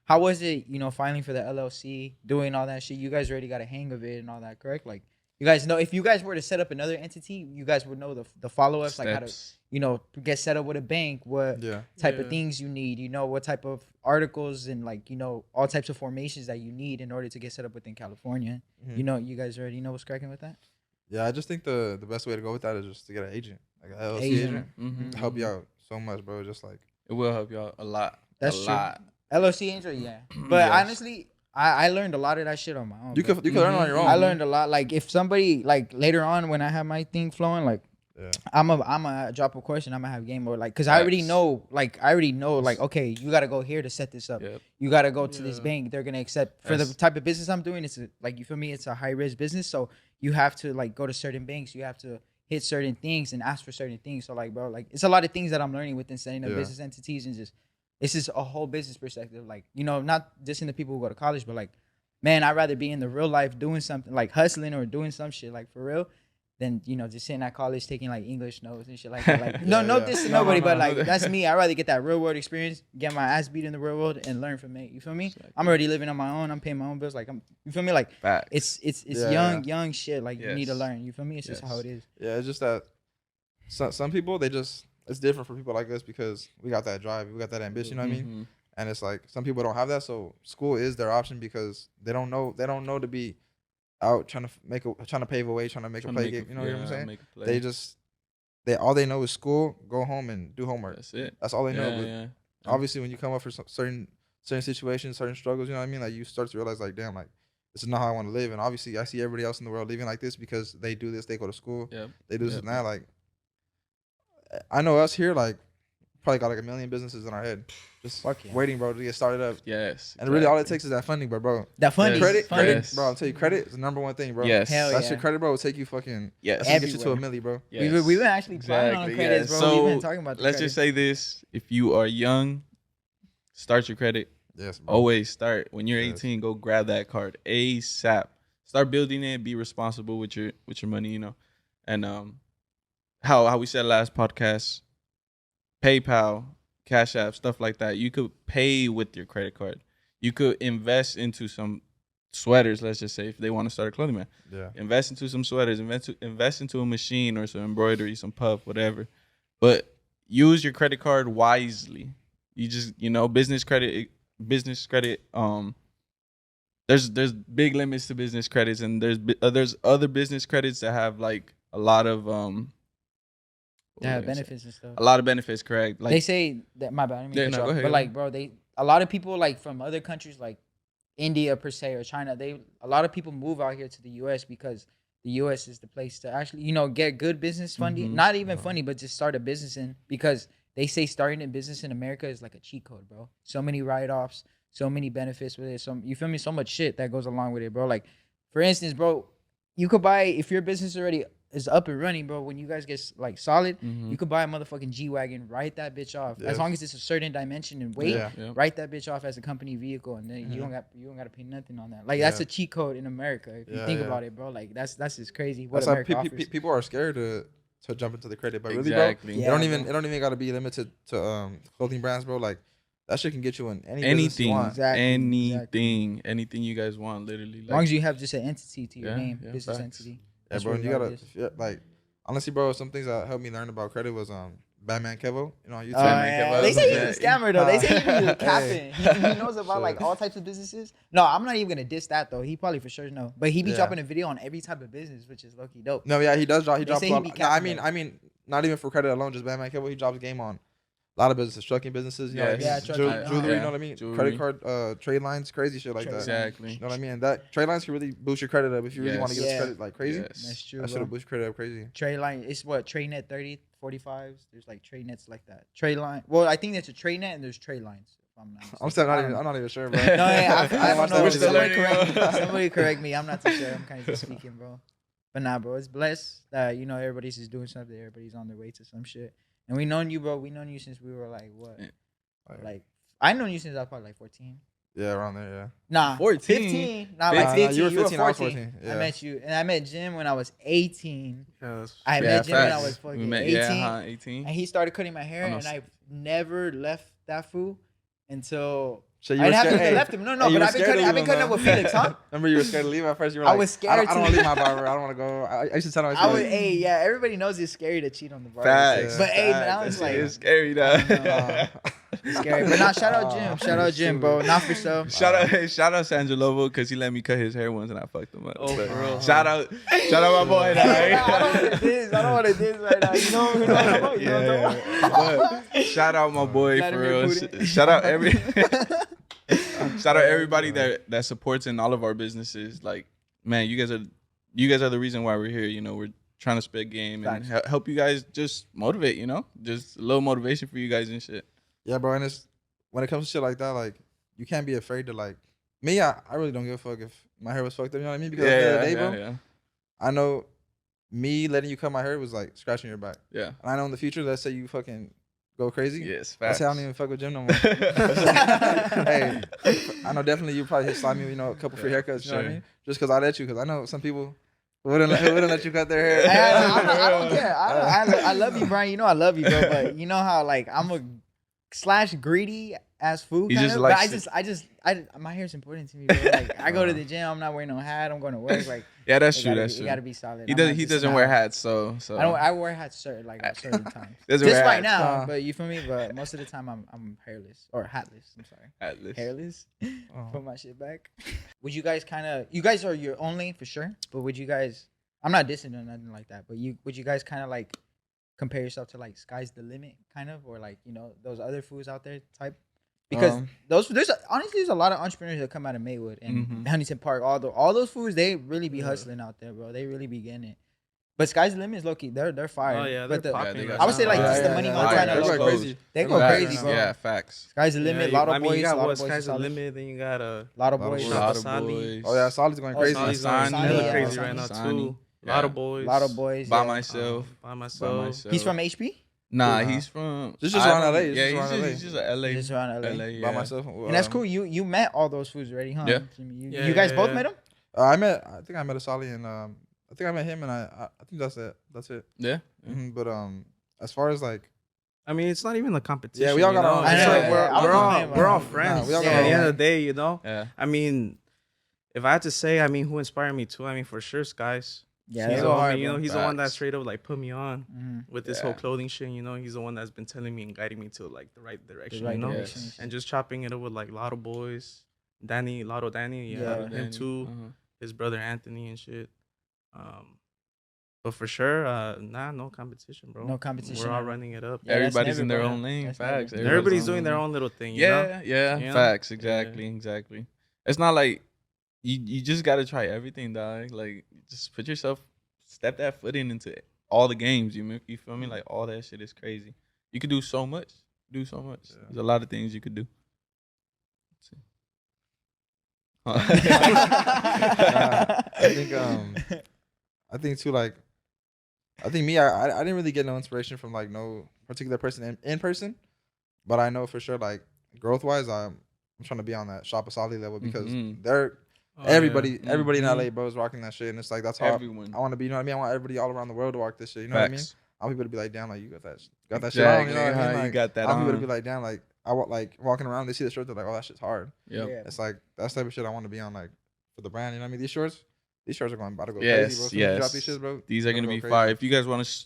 Speaker 4: how was it, filing for the LLC, doing all that shit? You guys already got a hang of it and all that, correct? Like you guys know if you guys were to set up another entity, you guys would know the follow-ups, like how to get set up with a bank, what type of things you need, what type of articles and like, all types of formations that you need in order to get set up within California.
Speaker 5: Mm-hmm.
Speaker 4: You guys already know what's cracking with that?
Speaker 5: Yeah, I just think the best way to go with that is just to get an agent, like an LLC agent.
Speaker 3: Mm-hmm.
Speaker 5: To help you out so much, bro. Just like
Speaker 3: It will help y'all a lot.
Speaker 4: That's
Speaker 3: a
Speaker 4: true.
Speaker 3: lot.
Speaker 4: LLC angel, yeah. But honestly, I learned a lot of that shit on my own.
Speaker 5: You could learn on your own.
Speaker 4: I learned a lot. Like if somebody like later on when I have my thing flowing, like I'm a drop a question. I'm gonna have game mode, like, cause I already know, like, okay, you gotta go here to set this up.
Speaker 3: Yep.
Speaker 4: You gotta go to this bank. They're gonna accept for the type of business I'm doing. It's like, you feel me? It's a high risk business, so you have to like go to certain banks. You have to hit certain things and ask for certain things. So like, bro, like it's a lot of things that I'm learning within setting up business entities and just it's just a whole business perspective. Like, not just in the people who go to college, but like, man, I'd rather be in the real life doing something like hustling or doing some shit like for real than, just sitting at college taking like English notes and shit like that. Like, no diss to nobody, but like that's me. I'd rather get that real world experience, get my ass beat in the real world and learn from it. You feel me? Exactly. I'm already living on my own. I'm paying my own bills. Like you feel me? Like it's young shit. Like you need to learn. You feel me? It's just how it is.
Speaker 5: Yeah, it's just that some people, it's different for people like us because we got that drive, we got that ambition. You know what I mean? And it's like some people don't have that, so school is their option because they don't know to be out trying to pave a way, trying to make a play. You know what I'm saying? They all they know is school, go home and do homework.
Speaker 3: That's it.
Speaker 5: That's all they know. But
Speaker 3: Obviously,
Speaker 5: obviously, when you come up for certain situations, certain struggles, you know what I mean? Like you start to realize, like, damn, like this is not how I want to live. And obviously, I see everybody else in the world living like this because they do this, they go to school, they do this and that. Like, I know us here, like, probably got like a million businesses in our head, just waiting, bro, to get started up.
Speaker 3: Yes.
Speaker 5: And really, all it takes is that funding, bro.
Speaker 4: That funding,
Speaker 5: credit, bro. I'll tell you, credit is the number one thing, bro.
Speaker 3: Yes.
Speaker 5: That's your credit, bro. Will take you fucking.
Speaker 3: Yes.
Speaker 5: That's get you to a milli, bro.
Speaker 3: Yes.
Speaker 4: We've been actually planning on credits, bro.
Speaker 3: So
Speaker 4: we've been talking about.
Speaker 3: Let's just say this: if you are young, start your credit.
Speaker 5: Yes. Bro.
Speaker 3: Always start when you're 18. Go grab that card ASAP. Start building it. Be responsible with your money, and how we said last podcast, PayPal, Cash App, stuff like that. You could pay with your credit card. You could invest into some sweaters, let's just say, if they want to start a clothing brand.
Speaker 5: Yeah.
Speaker 3: Invest into some sweaters, invest into a machine or some embroidery, some puff, whatever. But use your credit card wisely. You just, business credit, there's big limits to business credits, and there's other business credits that have like a lot of
Speaker 4: benefits and stuff.
Speaker 3: A lot of benefits, correct? Like
Speaker 4: they say that, my bad.
Speaker 3: go ahead.
Speaker 4: But like, bro, a lot of people like from other countries like India per se or China, a lot of people move out here to the US because the US is the place to actually, get good business funding.
Speaker 3: Mm-hmm.
Speaker 4: Not even funding, but just start a business in, because they say starting a business in America is like a cheat code, bro. So many write-offs, so many benefits with it. You feel me? So much shit that goes along with it, bro. Like, for instance, bro, you could buy, if your business already is up and running, bro, when you guys get like solid, you could buy a motherfucking G-Wagon, write that bitch off. As long as it's a certain dimension and weight, write that bitch off as a company vehicle, and then you don't got to pay nothing on that. Like that's a cheat code in America if you think about it, bro. Like that's just crazy. What
Speaker 5: that's
Speaker 4: America
Speaker 5: why
Speaker 4: offers.
Speaker 5: people are scared to jump into the credit, but really,
Speaker 3: exactly.
Speaker 5: bro, it don't even got to be limited to clothing brands, bro. Like that shit can get you in anything you want.
Speaker 3: Anything you guys want, literally.
Speaker 4: As long as you have just an entity to your name, business entity.
Speaker 5: Yeah, bro, and you gotta like honestly, bro. Some things that helped me learn about credit was Batman Kevo. On YouTube.
Speaker 4: They say he's a scammer though. They say he's capping. He knows about like all types of businesses. No, I'm not even gonna diss that though. He probably for sure know. But he be dropping a video on every type of business, which is low-key dope.
Speaker 5: No, yeah, he does drop. He drops.
Speaker 4: He
Speaker 5: I mean, not even for credit alone, just Batman Kevo. He drops game on a lot of businesses, trucking businesses, you know what I mean?
Speaker 4: Yeah, trucking,
Speaker 5: Jewelry,
Speaker 3: yeah.
Speaker 5: you know what I mean?
Speaker 3: Jewelry.
Speaker 5: Credit card, trade lines, crazy shit like that.
Speaker 3: Exactly.
Speaker 5: You know what I mean? And that trade lines can really boost your credit up if you really want to get
Speaker 4: Yes.
Speaker 5: this credit like crazy.
Speaker 3: Yes.
Speaker 4: That's true,
Speaker 5: That should
Speaker 4: bro.
Speaker 5: have boosted your credit up crazy.
Speaker 4: Trade line, it's what, trade net 30, 45s. There's like trade nets like that. Trade line. Well, I think there's a trade net and there's trade lines. If I'm not mistaken.
Speaker 5: I'm still
Speaker 4: I
Speaker 5: not
Speaker 4: don't
Speaker 5: even.
Speaker 4: know.
Speaker 5: I'm not even sure, bro.
Speaker 4: No, yeah, I
Speaker 5: I
Speaker 4: don't know.
Speaker 5: We're still
Speaker 4: Somebody
Speaker 3: learning,
Speaker 4: correct me.
Speaker 3: bro.
Speaker 4: Somebody correct me. I'm not too sure. I'm kind of just speaking, bro. But nah, bro, it's blessed that you know everybody's just doing something. Everybody's on their way to some shit. And we known you, bro. We known you since we were like what? Like I known you since I was probably like 14.
Speaker 5: Yeah, around there. Yeah.
Speaker 4: Nah,
Speaker 3: 14?
Speaker 4: 15. Nah, like
Speaker 5: 15.
Speaker 4: 15.
Speaker 5: You were
Speaker 4: You were
Speaker 5: 15, I was
Speaker 4: 14.
Speaker 5: 14,
Speaker 4: I
Speaker 5: yeah.
Speaker 4: met you, and I met Jim when I was 18.
Speaker 6: Yes.
Speaker 4: I
Speaker 3: Yeah,
Speaker 4: met Jim when I
Speaker 3: facts.
Speaker 4: was fucking
Speaker 3: We met,
Speaker 4: 18.
Speaker 3: yeah, 18.
Speaker 4: And he started cutting my hair,
Speaker 3: Oh, no,
Speaker 4: and I never left that fool until
Speaker 5: So you
Speaker 4: I
Speaker 5: were
Speaker 4: haven't
Speaker 5: scared.
Speaker 4: left him. No,
Speaker 5: Hey, you
Speaker 4: but
Speaker 5: were
Speaker 4: I've been
Speaker 5: scared to
Speaker 4: cutting. I've been
Speaker 5: leave him,
Speaker 4: cutting up
Speaker 5: though.
Speaker 4: with Felix, huh?
Speaker 5: Remember you were scared to leave at first. You were
Speaker 4: I
Speaker 5: like,
Speaker 4: was scared
Speaker 5: I don't want
Speaker 4: to-
Speaker 5: to leave my barber. I don't want to go. I used to tell him.
Speaker 4: I would, hey, yeah. Everybody knows it's scary to cheat on the barber.
Speaker 3: Facts.
Speaker 4: But hey,
Speaker 3: facts.
Speaker 4: now it's
Speaker 3: That shit
Speaker 4: like
Speaker 3: is scary, dog.
Speaker 4: it's scary. But nah, shout out Jim. Shout out Jim, bro. Not for sure.
Speaker 3: Shout out Sandra Lovo because he let me cut his hair once and I fucked him up.
Speaker 6: Oh,
Speaker 3: But
Speaker 6: for real.
Speaker 3: shout out my boy.
Speaker 4: I don't want to diss right now. You know what I'm talking about? You know what I'm talking about?
Speaker 3: But shout out my boy for
Speaker 4: Vladimir
Speaker 3: real.
Speaker 4: Putin.
Speaker 3: Shout out shout out everybody that supports in all of our businesses. Like, man, you guys are the reason why we're here. You know, we're trying to spit game and help you guys just motivate. You know, just a little motivation for you guys and shit.
Speaker 5: Yeah, bro. And it's when it comes to shit like that, like you can't be afraid to like me. I really don't give a fuck if my hair was fucked up. You know what I mean? Because at the end of the day, bro,
Speaker 3: yeah.
Speaker 5: I know me letting you cut my hair was like scratching your back.
Speaker 3: Yeah.
Speaker 5: And I know in the future, let's say you fucking go crazy.
Speaker 3: Yes,
Speaker 5: I
Speaker 3: facts.
Speaker 5: say I don't even fuck with Jim no more. Hey, I know definitely you probably hit slide me, you know, a couple free haircuts. You know what I
Speaker 3: Sure.
Speaker 5: mean? Just because I let you, because I know some people wouldn't let you cut their hair.
Speaker 4: I don't care. I love you, Brian. You know I love you, bro. But you know how like I'm a / greedy ass food.
Speaker 3: He
Speaker 4: Kind
Speaker 3: just
Speaker 4: of,
Speaker 3: likes
Speaker 4: but my hair's important to me, bro. Like I go to the gym, I'm not wearing no hat. I'm going to work. Like
Speaker 3: Yeah, that's
Speaker 4: it
Speaker 3: true.
Speaker 4: gotta
Speaker 3: That's
Speaker 4: be-
Speaker 3: true.
Speaker 4: It gotta be solid.
Speaker 3: He
Speaker 4: I'm
Speaker 3: does.
Speaker 4: not
Speaker 3: He
Speaker 4: just
Speaker 3: doesn't
Speaker 4: an
Speaker 3: wear
Speaker 4: hour.
Speaker 3: hats, so
Speaker 4: I wear hats certain at certain times.
Speaker 3: Doesn't
Speaker 4: Just
Speaker 3: wear
Speaker 4: right
Speaker 3: hats.
Speaker 4: now, but you feel me. But most of the time, I'm hairless or hatless. I'm sorry,
Speaker 3: Hatless.
Speaker 4: hairless.
Speaker 5: Oh.
Speaker 4: Put my shit back. Would you guys you guys are your own lane for sure. But would you guys? I'm not dissing or nothing like that. But would you guys kind of like compare yourself to like sky's the limit kind of, or like those other foods out there type? Because there's a lot of entrepreneurs that come out of Maywood and Huntington Park. All those foods, they really be hustling out there, bro. They really be getting it. But sky's the limit is low key. They're fire.
Speaker 6: Oh yeah,
Speaker 4: but
Speaker 6: they're
Speaker 4: the,
Speaker 6: popping
Speaker 3: they
Speaker 6: right
Speaker 3: got
Speaker 4: I would say like
Speaker 6: now.
Speaker 4: just the money Montana.
Speaker 5: They're
Speaker 3: Montana.
Speaker 5: going crazy.
Speaker 4: They
Speaker 5: They're
Speaker 4: go
Speaker 5: going
Speaker 4: crazy,
Speaker 5: right now.
Speaker 4: bro.
Speaker 3: Yeah, facts.
Speaker 4: Sky's the limit.
Speaker 6: Yeah,
Speaker 4: Lot of
Speaker 6: I mean,
Speaker 4: boys.
Speaker 6: you got
Speaker 4: Lot
Speaker 6: what?
Speaker 4: of boys.
Speaker 6: Sky's the
Speaker 4: solid.
Speaker 6: limit. Then you got a
Speaker 4: Lot of
Speaker 5: Lot of
Speaker 4: boys.
Speaker 5: boys.
Speaker 3: Lot of
Speaker 6: Sally.
Speaker 3: boys.
Speaker 5: Oh yeah, Solid's going
Speaker 4: Oh,
Speaker 5: crazy.
Speaker 6: Solly's
Speaker 3: Sani,
Speaker 6: going hella
Speaker 4: yeah,
Speaker 6: crazy
Speaker 4: Sani.
Speaker 6: right now
Speaker 3: Sani.
Speaker 6: too.
Speaker 3: Yeah.
Speaker 6: Lot of boys.
Speaker 4: Lot of boys.
Speaker 3: By
Speaker 4: yeah.
Speaker 3: myself.
Speaker 6: By
Speaker 3: By
Speaker 6: myself.
Speaker 3: myself.
Speaker 4: He's from HP.
Speaker 3: Nah,
Speaker 5: Nah.
Speaker 3: he's from.
Speaker 5: Just
Speaker 3: I
Speaker 5: around
Speaker 3: don't-
Speaker 5: LA,
Speaker 3: Yeah,
Speaker 5: just around LA.
Speaker 3: he's just a LA.
Speaker 4: Just around LA.
Speaker 3: LA,
Speaker 5: By
Speaker 3: yeah.
Speaker 5: myself.
Speaker 4: And that's cool. You met all those foods already, huh?
Speaker 3: Yeah.
Speaker 4: Jimmy?
Speaker 6: Yeah,
Speaker 4: You guys
Speaker 6: yeah,
Speaker 4: both
Speaker 6: yeah.
Speaker 4: met him?
Speaker 5: I think I met a Solly and I think I met him and I think that's it. That's it.
Speaker 3: Yeah.
Speaker 5: But as far as like
Speaker 6: I mean, it's not even a competition.
Speaker 5: Yeah, we all got
Speaker 6: you know?
Speaker 5: our own-
Speaker 6: It's
Speaker 4: I know,
Speaker 6: like
Speaker 4: yeah,
Speaker 6: we're,
Speaker 4: yeah.
Speaker 6: we're
Speaker 4: I was
Speaker 6: all
Speaker 4: the same,
Speaker 6: we're all
Speaker 4: man.
Speaker 6: friends.
Speaker 5: we all
Speaker 6: Yeah,
Speaker 5: got
Speaker 6: at the
Speaker 5: our
Speaker 6: end
Speaker 5: own.
Speaker 6: of the day, you know.
Speaker 3: Yeah.
Speaker 6: I mean, if I had to say, I mean, who inspired me too? I mean, for sure, Skies.
Speaker 4: Yeah,
Speaker 6: He's
Speaker 4: they
Speaker 6: the
Speaker 4: go
Speaker 6: one,
Speaker 4: hard,
Speaker 6: you know,
Speaker 4: bro.
Speaker 6: he's the one that
Speaker 3: Facts.
Speaker 6: straight up like put me on with this
Speaker 3: Yeah.
Speaker 6: whole clothing shit. You know, he's the one that's been telling me and guiding me to like the right direction.
Speaker 4: right
Speaker 6: you know,
Speaker 4: direction.
Speaker 3: Yes.
Speaker 6: and just chopping it up with like Lotto Boys, Lotto Danny,
Speaker 4: Yeah.
Speaker 6: yeah,
Speaker 4: Lotto
Speaker 6: him too,
Speaker 3: Uh-huh.
Speaker 6: his brother Anthony and shit. But for sure, no competition, bro.
Speaker 4: No competition
Speaker 6: We're all
Speaker 4: at all.
Speaker 6: running it up.
Speaker 4: Yeah, that's
Speaker 3: Everybody's
Speaker 4: never,
Speaker 3: in their
Speaker 4: bro.
Speaker 3: own lane.
Speaker 4: That's
Speaker 3: Facts.
Speaker 4: never.
Speaker 6: Everybody's
Speaker 3: on
Speaker 6: doing their
Speaker 3: lane.
Speaker 6: own little thing. You know?
Speaker 3: Yeah.
Speaker 6: You know?
Speaker 3: Facts.
Speaker 6: Yeah.
Speaker 3: Exactly. It's not like you just gotta try everything, dog. Like just put yourself, step that foot into all the games. You feel me? Like all that shit is crazy. You could do so much. There's a lot of things you could do. Let's see.
Speaker 5: I think too like I think me I didn't really get no inspiration from like no particular person in person, but I know for sure like growth wise I'm trying to be on that Shop Solid level because they're
Speaker 6: Oh,
Speaker 5: everybody
Speaker 6: yeah.
Speaker 5: everybody in
Speaker 3: Mhm.
Speaker 5: LA bro is rocking that shit and it's like that's how
Speaker 3: Everyone.
Speaker 5: I want to be. You know what I mean? I want everybody all around the world to rock this shit. You know what I mean?
Speaker 3: Facts.
Speaker 5: I want people to be like, damn, like you got that shit on. You know what I
Speaker 3: Exactly.
Speaker 5: mean?
Speaker 3: You
Speaker 5: Like,
Speaker 3: got that
Speaker 5: I want people to
Speaker 3: on.
Speaker 5: be like, damn, like I want like walking around, they see the shirt, they're like, oh, that shit's hard.
Speaker 3: Yep.
Speaker 4: Yeah.
Speaker 5: It's like that's the type of shit I want to be on, like for the brand. You know what I mean? These shorts are going about to go
Speaker 3: Yes,
Speaker 5: crazy, bro. As soon as you drop
Speaker 3: yes.
Speaker 5: these shits, bro.
Speaker 3: These are
Speaker 5: it's
Speaker 3: gonna be
Speaker 5: go
Speaker 3: fire.
Speaker 5: crazy.
Speaker 3: If you guys want to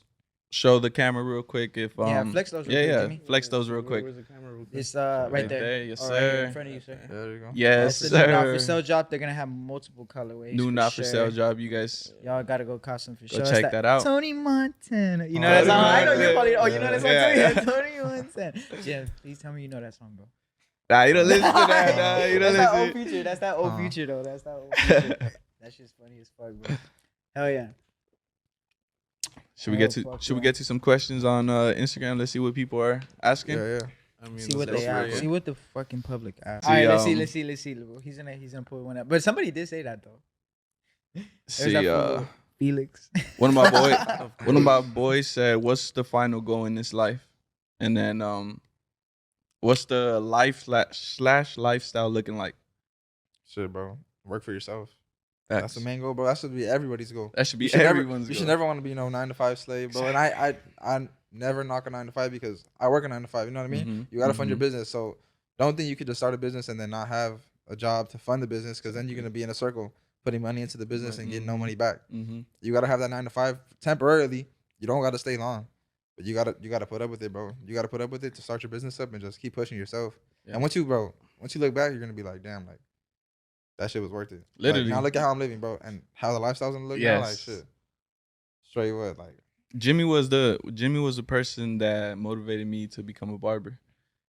Speaker 3: show the camera real quick if
Speaker 4: Yeah, flex those real quick, Jimmy.
Speaker 3: flex those real quick.
Speaker 6: Where's the camera real quick?
Speaker 4: It's right
Speaker 3: Right
Speaker 4: there.
Speaker 3: there, yes,
Speaker 4: Or right here
Speaker 3: sir.
Speaker 4: in front of you, sir.
Speaker 5: Yeah, there you go.
Speaker 3: Yes,
Speaker 4: That's the new not for
Speaker 3: sir.
Speaker 4: sale drop. They're gonna have multiple colorways.
Speaker 3: New
Speaker 4: for
Speaker 3: not for sale
Speaker 4: sure.
Speaker 3: job. You guys
Speaker 4: Y'all gotta go cop some for
Speaker 3: Go
Speaker 4: sure.
Speaker 3: check
Speaker 4: It's
Speaker 3: that out.
Speaker 4: Tony Montana. You know
Speaker 5: Oh,
Speaker 4: that
Speaker 5: Tony
Speaker 4: song? I know
Speaker 5: Montana.
Speaker 4: you're probably. Oh, you know that song
Speaker 3: Yeah.
Speaker 4: too? Yeah, Tony Montana. Jim, please tell me you know that song, bro.
Speaker 3: Nah, you don't listen to that. Nah, you don't
Speaker 4: That's that old
Speaker 3: listen.
Speaker 4: future. That's that old future though. That's that old future. That shit's funny as fuck, bro. Hell yeah.
Speaker 3: Should we
Speaker 4: Oh,
Speaker 3: get to
Speaker 4: fuck
Speaker 3: Should we
Speaker 4: yeah.
Speaker 3: get to some questions on Instagram? Let's see what people are asking.
Speaker 5: Yeah.
Speaker 6: I mean,
Speaker 4: See what
Speaker 6: let's
Speaker 4: they
Speaker 6: go for
Speaker 4: ask.
Speaker 6: it.
Speaker 4: See what the fucking public asks.
Speaker 3: See,
Speaker 4: All right, let's
Speaker 3: um,
Speaker 4: see. He's gonna pull one up. But somebody did say that though. There's
Speaker 3: See,
Speaker 4: that fool, Felix.
Speaker 3: one of my boys said, "What's the final goal in this life?" And then, what's the life slash lifestyle looking like?
Speaker 5: Shit, bro. Work for yourself.
Speaker 3: Facts.
Speaker 5: That's the main goal, bro. That should be everybody's goal.
Speaker 3: That should be
Speaker 5: You should never,
Speaker 3: everyone's
Speaker 5: you
Speaker 3: goal.
Speaker 5: should never want to be no 9-to-5 slave, bro. And I never knock a 9-to-5 because I work a 9-to-5. You know what I mean?
Speaker 3: Mhm,
Speaker 5: You gotta fund your
Speaker 3: mhm.
Speaker 5: business. So don't think you could just start a business and then not have a job to fund the business, because then you're gonna be in a circle putting money into the business and getting no money back.
Speaker 3: Mm-hmm.
Speaker 5: You gotta have that 9-to-5 temporarily. You don't gotta stay long, but you gotta put up with it, bro. You gotta put up with it to start your business up and just keep pushing yourself.
Speaker 3: Yeah.
Speaker 5: And once you look back, you're gonna be like, damn, like that shit was worth it.
Speaker 3: Literally.
Speaker 5: Like, now look at how I'm living, bro, and how the lifestyle's gonna look. Now, like
Speaker 3: Yes.
Speaker 5: shit. Straight what, like.
Speaker 3: Jimmy was the person that motivated me to become a barber,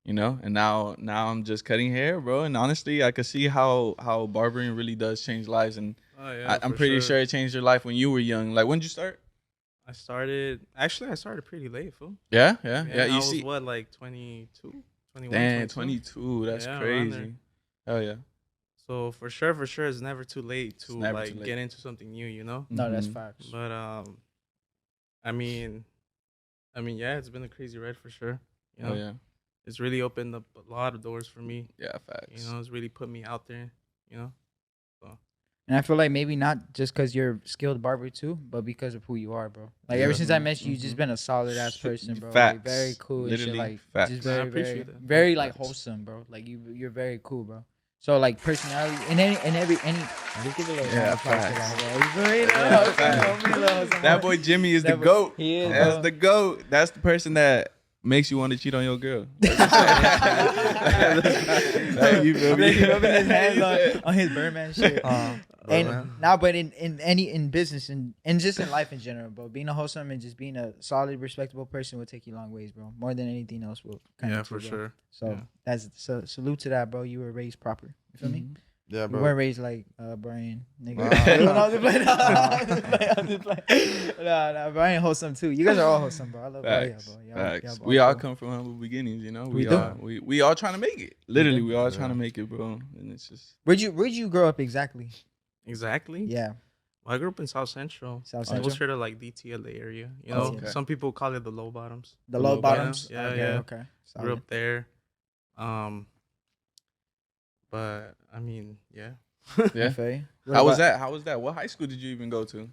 Speaker 3: you know. And now I'm just cutting hair, bro. And honestly, I could see how barbering really does change lives. And
Speaker 6: Oh, yeah,
Speaker 3: I'm
Speaker 6: for
Speaker 3: pretty sure it changed your life when you were young. Like, when did you start?
Speaker 6: I started pretty late, fool.
Speaker 3: Yeah.
Speaker 6: I
Speaker 3: You
Speaker 6: was
Speaker 3: see,
Speaker 6: what, like 22, 21,
Speaker 3: damn,
Speaker 6: 22?
Speaker 3: 22. That's
Speaker 6: Yeah, around there.
Speaker 3: crazy. Hell yeah.
Speaker 6: So for sure, it's never too late to
Speaker 3: never
Speaker 6: like
Speaker 3: too late.
Speaker 6: get into something new, you know.
Speaker 4: No, that's
Speaker 3: Mhm.
Speaker 4: facts.
Speaker 6: But I mean, yeah, it's been a crazy ride for sure. You know,
Speaker 3: Hell yeah.
Speaker 6: it's really opened up a lot of doors for me.
Speaker 3: Yeah, facts.
Speaker 6: You know, it's really put me out there. You know,
Speaker 4: And I feel like maybe not just because you're a skilled barber too, but because of who you are, bro. Like ever
Speaker 5: Yeah.
Speaker 4: since I met you, you've just been a solid ass person, bro.
Speaker 3: Facts.
Speaker 4: Like, very cool and shit.
Speaker 3: Literally
Speaker 4: Like
Speaker 3: facts.
Speaker 4: just
Speaker 6: I
Speaker 4: very,
Speaker 6: appreciate
Speaker 4: very,
Speaker 6: that.
Speaker 4: very like
Speaker 3: Facts.
Speaker 4: wholesome, bro. Like you're very cool, bro. So like personality and any just give it a little
Speaker 3: Yeah,
Speaker 4: round of applause to
Speaker 3: facts.
Speaker 4: that, bro. You feel me?
Speaker 3: Yeah,
Speaker 4: Little
Speaker 3: facts.
Speaker 4: wholesome, little wholesome.
Speaker 3: That boy Jimmy is the
Speaker 4: That boy-
Speaker 3: GOAT.
Speaker 4: He is,
Speaker 3: That's
Speaker 4: bro.
Speaker 3: the GOAT. That's the person that makes you want to cheat on your girl. Like, you feel me?
Speaker 4: He rubbing his hands on his Birdman shit.
Speaker 5: Man.
Speaker 4: But in business and just in life in general, bro, being a wholesome and just being a solid, respectable person will take you long ways, bro. More than anything else will.
Speaker 6: yeah, for sure.
Speaker 4: So
Speaker 6: Yeah.
Speaker 4: that's salute to that, bro. You were raised proper. You feel me?
Speaker 5: Yeah,
Speaker 4: You
Speaker 5: bro.
Speaker 4: weren't raised like Brian, nigga.
Speaker 5: Nah.
Speaker 4: No, I'm just playing. I'm just playing. Nah, Brian wholesome too. You guys are all wholesome, bro. I love all y'all,
Speaker 3: Facts.
Speaker 4: bro.
Speaker 3: Facts.
Speaker 4: Y'all
Speaker 3: We all
Speaker 4: cool.
Speaker 3: come from humble beginnings, you know.
Speaker 4: We do.
Speaker 3: We all trying to make it. Literally,
Speaker 4: do.
Speaker 3: we all trying to make it, bro. And it's just
Speaker 4: Where'd you grow up exactly?
Speaker 6: Exactly.
Speaker 4: Yeah,
Speaker 6: Well, I grew up in South Central.
Speaker 4: South
Speaker 6: I
Speaker 4: Central.
Speaker 6: was to like DTLA area. You
Speaker 4: Oh,
Speaker 6: know,
Speaker 3: okay.
Speaker 6: some people call it the low bottoms.
Speaker 4: The low
Speaker 3: Low
Speaker 4: bottoms.
Speaker 6: bottoms. Yeah,
Speaker 4: okay,
Speaker 6: yeah.
Speaker 4: Okay.
Speaker 6: Grew
Speaker 4: Solid.
Speaker 6: up there. But I mean, yeah.
Speaker 3: yeah.
Speaker 4: I feel you. What
Speaker 3: How was
Speaker 4: about
Speaker 3: that? How was that? What high school did you even go to?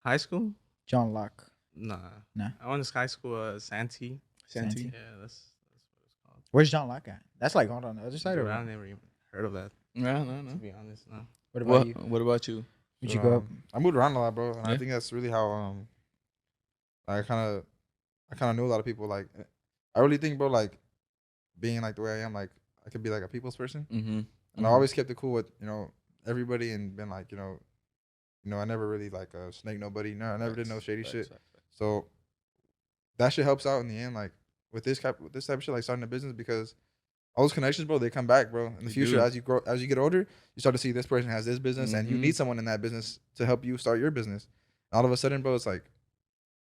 Speaker 6: High school?
Speaker 4: John Locke.
Speaker 6: Nah.
Speaker 4: Nah.
Speaker 6: I went to high school, Santee.
Speaker 3: Santee.
Speaker 6: Yeah, that's what it's called.
Speaker 4: Where's John Locke at? That's like on the other side
Speaker 6: Dude,
Speaker 4: or
Speaker 6: I
Speaker 4: what?
Speaker 6: never even heard of that.
Speaker 3: No.
Speaker 6: To be honest, no.
Speaker 4: What about you?
Speaker 3: What about you?
Speaker 4: Where'd you grow up?
Speaker 5: I moved around a lot, bro, and I
Speaker 3: Yeah.
Speaker 5: think that's really how I kind of knew a lot of people. Like, I really think, bro, like being like the way I am, like I could be like a people's person,
Speaker 3: Mm-hmm.
Speaker 5: and I always kept it cool with everybody, and been like I never really like snake nobody. No, I never did no shady shit. So that shit helps out in the end, like with this type of shit, like starting a business, because all those connections, bro, they come back, bro. In the
Speaker 3: They
Speaker 5: future,
Speaker 3: do.
Speaker 5: as you get older, you start to see this person has this business, and you
Speaker 3: Mhm.
Speaker 5: need someone in that business to help you start your business. And all of a sudden, bro, it's like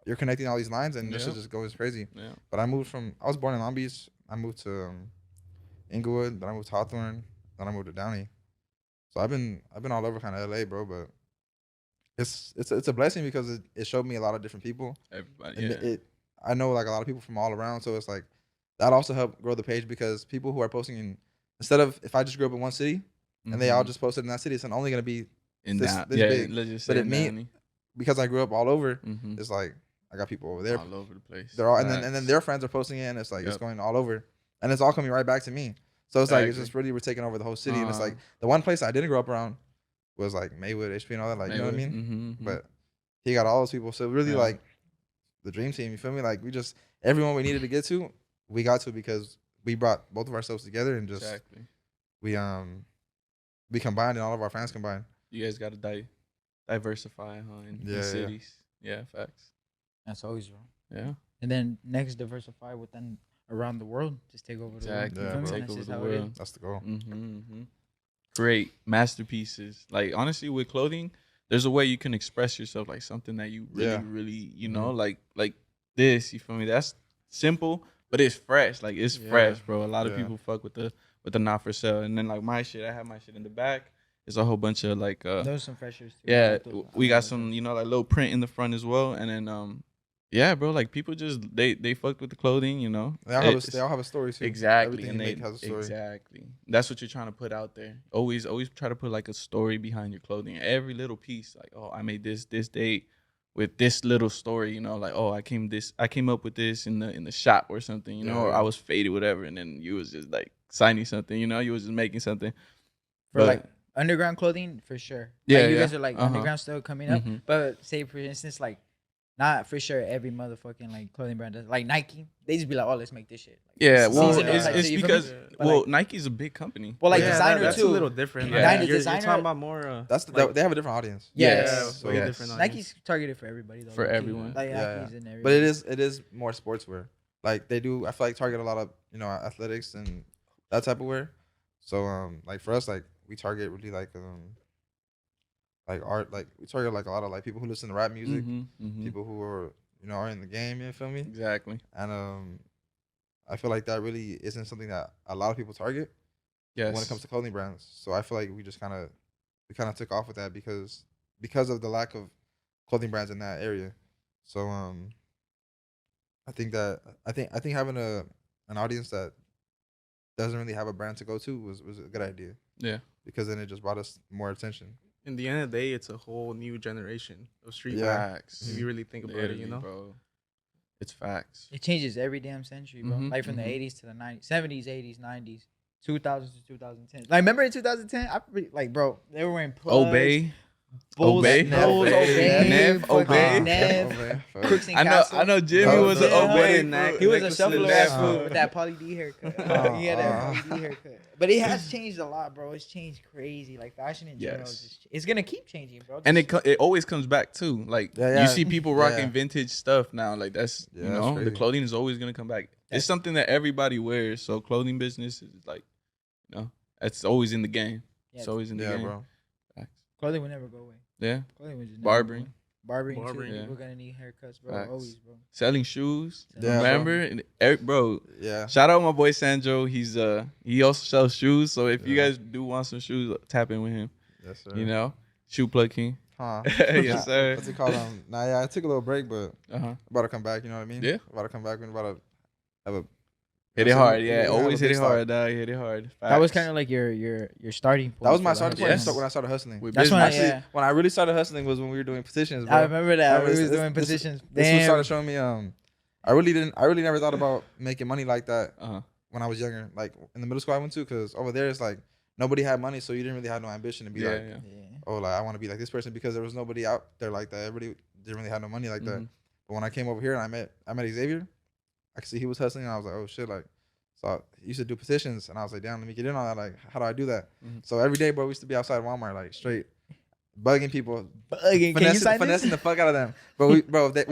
Speaker 5: you're connecting all these lines, and this
Speaker 3: Yeah.
Speaker 5: shit just goes crazy.
Speaker 3: Yeah.
Speaker 5: But I was born in Long Beach. I moved to Inglewood, then I moved to Hawthorne, then I moved to Downey. So I've been all over kind of LA, bro. But it's a blessing because it showed me a lot of different people.
Speaker 3: Everybody.
Speaker 5: And
Speaker 3: Yeah.
Speaker 5: I know like a lot of people from all around, so it's like that also helped grow the page, because people who are posting instead of, if I just grew up in one city and they all
Speaker 3: Mhm.
Speaker 5: just posted in that city, it's only gonna be
Speaker 3: in
Speaker 5: this-
Speaker 3: that.
Speaker 5: this
Speaker 3: Yeah.
Speaker 5: big.
Speaker 3: Let's just
Speaker 5: But
Speaker 3: say
Speaker 5: it me-
Speaker 3: Downey.
Speaker 5: because I grew up all over.
Speaker 3: Mhm.
Speaker 5: It's like I got people over there.
Speaker 3: all over the place.
Speaker 5: They're all and then
Speaker 3: Facts.
Speaker 5: their friends are posting it, and it's like it's
Speaker 3: Yep.
Speaker 5: going all over, and it's all coming right back to me. So it's like it's
Speaker 3: Exactly.
Speaker 5: just really we're taking over the whole city, and it's
Speaker 3: Uh-huh.
Speaker 5: like the one place I didn't grow up around was like Maywood, HP, and all that. Like, you know what I mean?
Speaker 3: Mm-hmm.
Speaker 5: But he got all those people, so really
Speaker 3: Yeah.
Speaker 5: like the dream team. You feel me? Like we just everyone we needed to get to, we got to because we brought both of ourselves together and just
Speaker 3: Exactly.
Speaker 5: we combined and all of our fans combined.
Speaker 3: You guys got to diversify, huh? In
Speaker 5: Yeah, yeah.
Speaker 3: cities. Yeah, facts.
Speaker 4: That's always wrong.
Speaker 3: Yeah.
Speaker 4: And then next diversify within around the world. Just take over the
Speaker 3: Exactly.
Speaker 4: world. You feel me?
Speaker 5: Yeah,
Speaker 3: Take
Speaker 4: That's
Speaker 3: over
Speaker 4: just
Speaker 3: the
Speaker 4: how it is.
Speaker 3: world.
Speaker 5: That's the goal.
Speaker 3: Create masterpieces. Like honestly, with clothing, there's a way you can express yourself, like something that you really,
Speaker 5: Yeah.
Speaker 3: really, you know, like this. You feel me? That's simple, but it's fresh. Like it's
Speaker 6: Yeah.
Speaker 3: fresh, bro. A lot of
Speaker 5: Yeah.
Speaker 3: people fuck with the not for sale, and then like my shit, I have my shit in the back. It's a whole bunch of like
Speaker 4: Those some freshers too.
Speaker 3: yeah,
Speaker 4: Those-
Speaker 3: we
Speaker 4: I
Speaker 3: got
Speaker 4: like
Speaker 3: some,
Speaker 4: those.
Speaker 3: you know, like little print in the front as well, and then yeah, bro, like people just they fucked with the clothing, you know.
Speaker 5: They all have
Speaker 3: It's-
Speaker 5: they all have a story too.
Speaker 3: exactly,
Speaker 5: Everything
Speaker 3: and
Speaker 5: you
Speaker 3: they
Speaker 5: make has a story.
Speaker 3: exactly. That's what you're trying to put out there. Always try to put like a story behind your clothing. Every little piece, like, oh, I made this date with this little story, you know, like, oh, I came up with this in the shop or something, you know,
Speaker 5: Yeah,
Speaker 3: or
Speaker 5: yeah.
Speaker 3: I was faded, whatever, and then you was just like signing something, you know, you was just making something.
Speaker 4: For
Speaker 3: But-
Speaker 4: like underground clothing, for sure.
Speaker 3: Yeah,
Speaker 4: Like, you
Speaker 3: yeah.
Speaker 4: guys are like
Speaker 3: Uh-huh.
Speaker 4: underground still coming up.
Speaker 3: Mhm.
Speaker 4: But say for instance, like not for sure every motherfucking like clothing brand does. Like Nike, they just be like, oh, let's make this shit. Like,
Speaker 3: Yeah,
Speaker 4: it's
Speaker 3: well,
Speaker 4: seasonal
Speaker 3: it's,
Speaker 4: type
Speaker 3: it's
Speaker 4: shit, you feel me?
Speaker 3: because
Speaker 4: But,
Speaker 3: well,
Speaker 4: like-
Speaker 3: Nike's a big company.
Speaker 4: Well, like
Speaker 6: Yeah,
Speaker 4: designer
Speaker 6: that's
Speaker 4: too.
Speaker 6: a little different.
Speaker 3: Yeah.
Speaker 6: Like, you're
Speaker 4: Designer-
Speaker 6: talking about more.
Speaker 5: That's
Speaker 6: like,
Speaker 5: they have a different audience.
Speaker 4: Yes.
Speaker 6: Yeah, way
Speaker 3: Yes.
Speaker 6: different audience.
Speaker 4: Nike's targeted for everybody though.
Speaker 3: For
Speaker 4: low-key.
Speaker 3: everyone.
Speaker 4: Like
Speaker 5: Yeah,
Speaker 4: Nike's and everybody.
Speaker 5: But it is more sportswear. Like they do, I feel like target a lot of athletics and that type of wear. So like for us, like we target really like art, like we target like a lot of like people who listen to rap music,
Speaker 3: Mhm, mhm.
Speaker 5: people who are are in the game. You feel me?
Speaker 3: Exactly.
Speaker 5: And I feel like that really isn't something that a lot of people target
Speaker 3: Yes.
Speaker 5: when it comes to clothing brands. So I feel like we just kind of took off with that because of the lack of clothing brands in that area. So I think having an audience that doesn't really have a brand to go to was a good idea
Speaker 3: Yeah.
Speaker 5: because then it just brought us more attention.
Speaker 6: In the end of the day, it's a whole new generation of streetwear.
Speaker 5: Yeah.
Speaker 3: Facts.
Speaker 6: If you really think about it, you
Speaker 3: Literally,
Speaker 6: know.
Speaker 3: bro. It's facts.
Speaker 4: it changes every damn century, bro.
Speaker 3: Mhm,
Speaker 4: Like from the
Speaker 3: mhm.
Speaker 4: 80s to the 90s, 70s, 80s, 90s, 2000s to 2010. Like remember in 2010, like bro, they were wearing plugs,
Speaker 3: Obey.
Speaker 4: Bulls,
Speaker 3: Obey.
Speaker 4: Bulls,
Speaker 3: Obey. Nev,
Speaker 4: fucking
Speaker 3: Obey.
Speaker 4: Nev,
Speaker 5: Okay.
Speaker 4: Crooks and
Speaker 3: I
Speaker 4: Castle.
Speaker 3: know Jimmy
Speaker 5: Oh,
Speaker 3: was an
Speaker 5: yeah.
Speaker 3: Obey.
Speaker 6: Neck-
Speaker 4: He was a
Speaker 6: necklaces
Speaker 4: shuffler
Speaker 6: and
Speaker 4: ass
Speaker 6: that.
Speaker 4: fool with that Pauly D haircut. He had that Pauly D haircut. But it has changed a lot, bro. It's changed crazy. Like fashion in general,
Speaker 3: Yes.
Speaker 4: is just, it's gonna keep changing, bro.
Speaker 3: And
Speaker 4: Just-
Speaker 3: it always comes back too. Like
Speaker 5: Yeah,
Speaker 3: you see people rocking
Speaker 5: yeah.
Speaker 3: vintage stuff now. Like that's
Speaker 5: Yeah,
Speaker 3: you
Speaker 5: that's
Speaker 3: know the
Speaker 5: crazy.
Speaker 3: clothing is always gonna come back. It's something that everybody wears. So clothing business is like, it's always in the game.
Speaker 4: Yeah,
Speaker 3: It's always in the
Speaker 5: Yeah,
Speaker 3: game.
Speaker 5: bro.
Speaker 3: Facts.
Speaker 4: clothing will never go away.
Speaker 3: Yeah.
Speaker 4: Clothing will just never
Speaker 3: Barbering.
Speaker 4: go away. Barbering too.
Speaker 6: Barbering,
Speaker 3: yeah.
Speaker 4: People gonna need haircuts, bro.
Speaker 3: Facts.
Speaker 4: Always, bro.
Speaker 3: Selling shoes.
Speaker 5: Yeah, bro.
Speaker 3: Remember, and Eric, bro.
Speaker 5: Yeah.
Speaker 3: Shout out my boy Sandro. He's he also sells shoes. So if you
Speaker 5: Yeah.
Speaker 3: guys do want some shoes, tap in with him.
Speaker 5: Yes, sir.
Speaker 3: You know, shoe plug king.
Speaker 5: Huh?
Speaker 3: Yes, sir.
Speaker 5: What's it called? Nah, yeah, I took a little break, but
Speaker 3: Uh-huh.
Speaker 5: about to come back. You know what I mean?
Speaker 3: Yeah.
Speaker 5: About to come back. We're about to have a
Speaker 3: Hit it
Speaker 5: So
Speaker 3: hard,
Speaker 5: we
Speaker 3: yeah.
Speaker 5: have
Speaker 3: Always
Speaker 5: a
Speaker 3: hit
Speaker 5: big
Speaker 3: it hard, dog. Hit it hard.
Speaker 4: That was
Speaker 3: Facts.
Speaker 4: kind of like your starting point.
Speaker 5: that was my
Speaker 4: for
Speaker 5: starting
Speaker 4: life.
Speaker 5: point
Speaker 3: Yes.
Speaker 5: when I started hustling.
Speaker 3: With
Speaker 4: That's when
Speaker 3: business.
Speaker 4: I-
Speaker 5: Actually,
Speaker 4: yeah.
Speaker 5: when I really started hustling was when we were doing petitions, bro.
Speaker 4: I remember that.
Speaker 5: Remember
Speaker 4: We was
Speaker 5: this-
Speaker 4: doing
Speaker 5: this-
Speaker 4: positions.
Speaker 5: This was
Speaker 4: Damn.
Speaker 5: started showing me. I really never thought about making money like that
Speaker 3: Uh-huh.
Speaker 5: when I was younger. Like in the middle school I went to, because over there it's like nobody had money, so you didn't really have no ambition to be
Speaker 3: Yeah,
Speaker 5: like,
Speaker 3: yeah.
Speaker 4: Yeah.
Speaker 5: oh, like I want to be like this person, because there was nobody out there like that. Everybody didn't really have no money like that.
Speaker 3: Mhm.
Speaker 5: But when I came over here and I met Xavier, I could see he was hustling, and I was like, oh shit, like. So he used to do petitions, and I was like, damn, let me get in on that. Like, how do I do that?
Speaker 3: Mhm.
Speaker 5: So every day, bro, we used to be outside Walmart, like straight bugging people,
Speaker 4: Bugging. Can you sign
Speaker 5: finessing the
Speaker 4: this?
Speaker 5: fuck out of them. Bro, we'd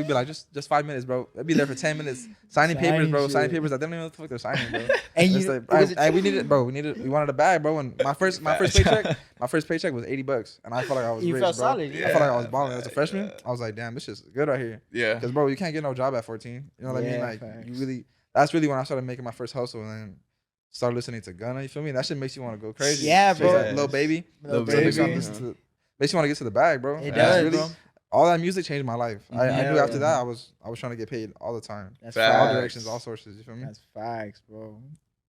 Speaker 5: be like, just 5 minutes, bro. I'd be there for 10 minutes signing papers,
Speaker 4: Signing
Speaker 5: bro.
Speaker 4: shit.
Speaker 5: Signing papers. I don't even know what the fuck they're signing, bro.
Speaker 4: And
Speaker 5: It's
Speaker 4: you,
Speaker 5: like,
Speaker 4: was it-
Speaker 5: we wanted a bag, bro. And my first paycheck was $80, and I felt like I was
Speaker 4: You
Speaker 5: rich,
Speaker 4: felt
Speaker 5: bro.
Speaker 4: solid,
Speaker 5: I felt like I was balling as a freshman. I was like, damn, this shit's good right here.
Speaker 3: Yeah.
Speaker 5: Because bro, you can't get no job at 14. You know what I mean?
Speaker 4: Yeah,
Speaker 5: Like
Speaker 4: facts.
Speaker 5: you really. That's really when I started making my first hustle, and then started listening to Gunna. You feel me? That shit makes you want to go crazy.
Speaker 4: Yeah,
Speaker 5: So it's
Speaker 4: bro.
Speaker 5: like, Lil Baby.
Speaker 4: Lil
Speaker 5: So it makes you wanna
Speaker 4: Baby.
Speaker 5: listen to- makes you want to get to the bag, bro.
Speaker 4: It
Speaker 5: And
Speaker 4: does,
Speaker 5: that's
Speaker 4: bro.
Speaker 5: all that music changed my life. I
Speaker 4: Yeah,
Speaker 5: knew after
Speaker 4: yeah.
Speaker 5: that I was trying to get paid all the time.
Speaker 4: That's
Speaker 3: Facts.
Speaker 5: All
Speaker 4: facts.
Speaker 5: directions, all sources. You feel me?
Speaker 4: That's facts, bro.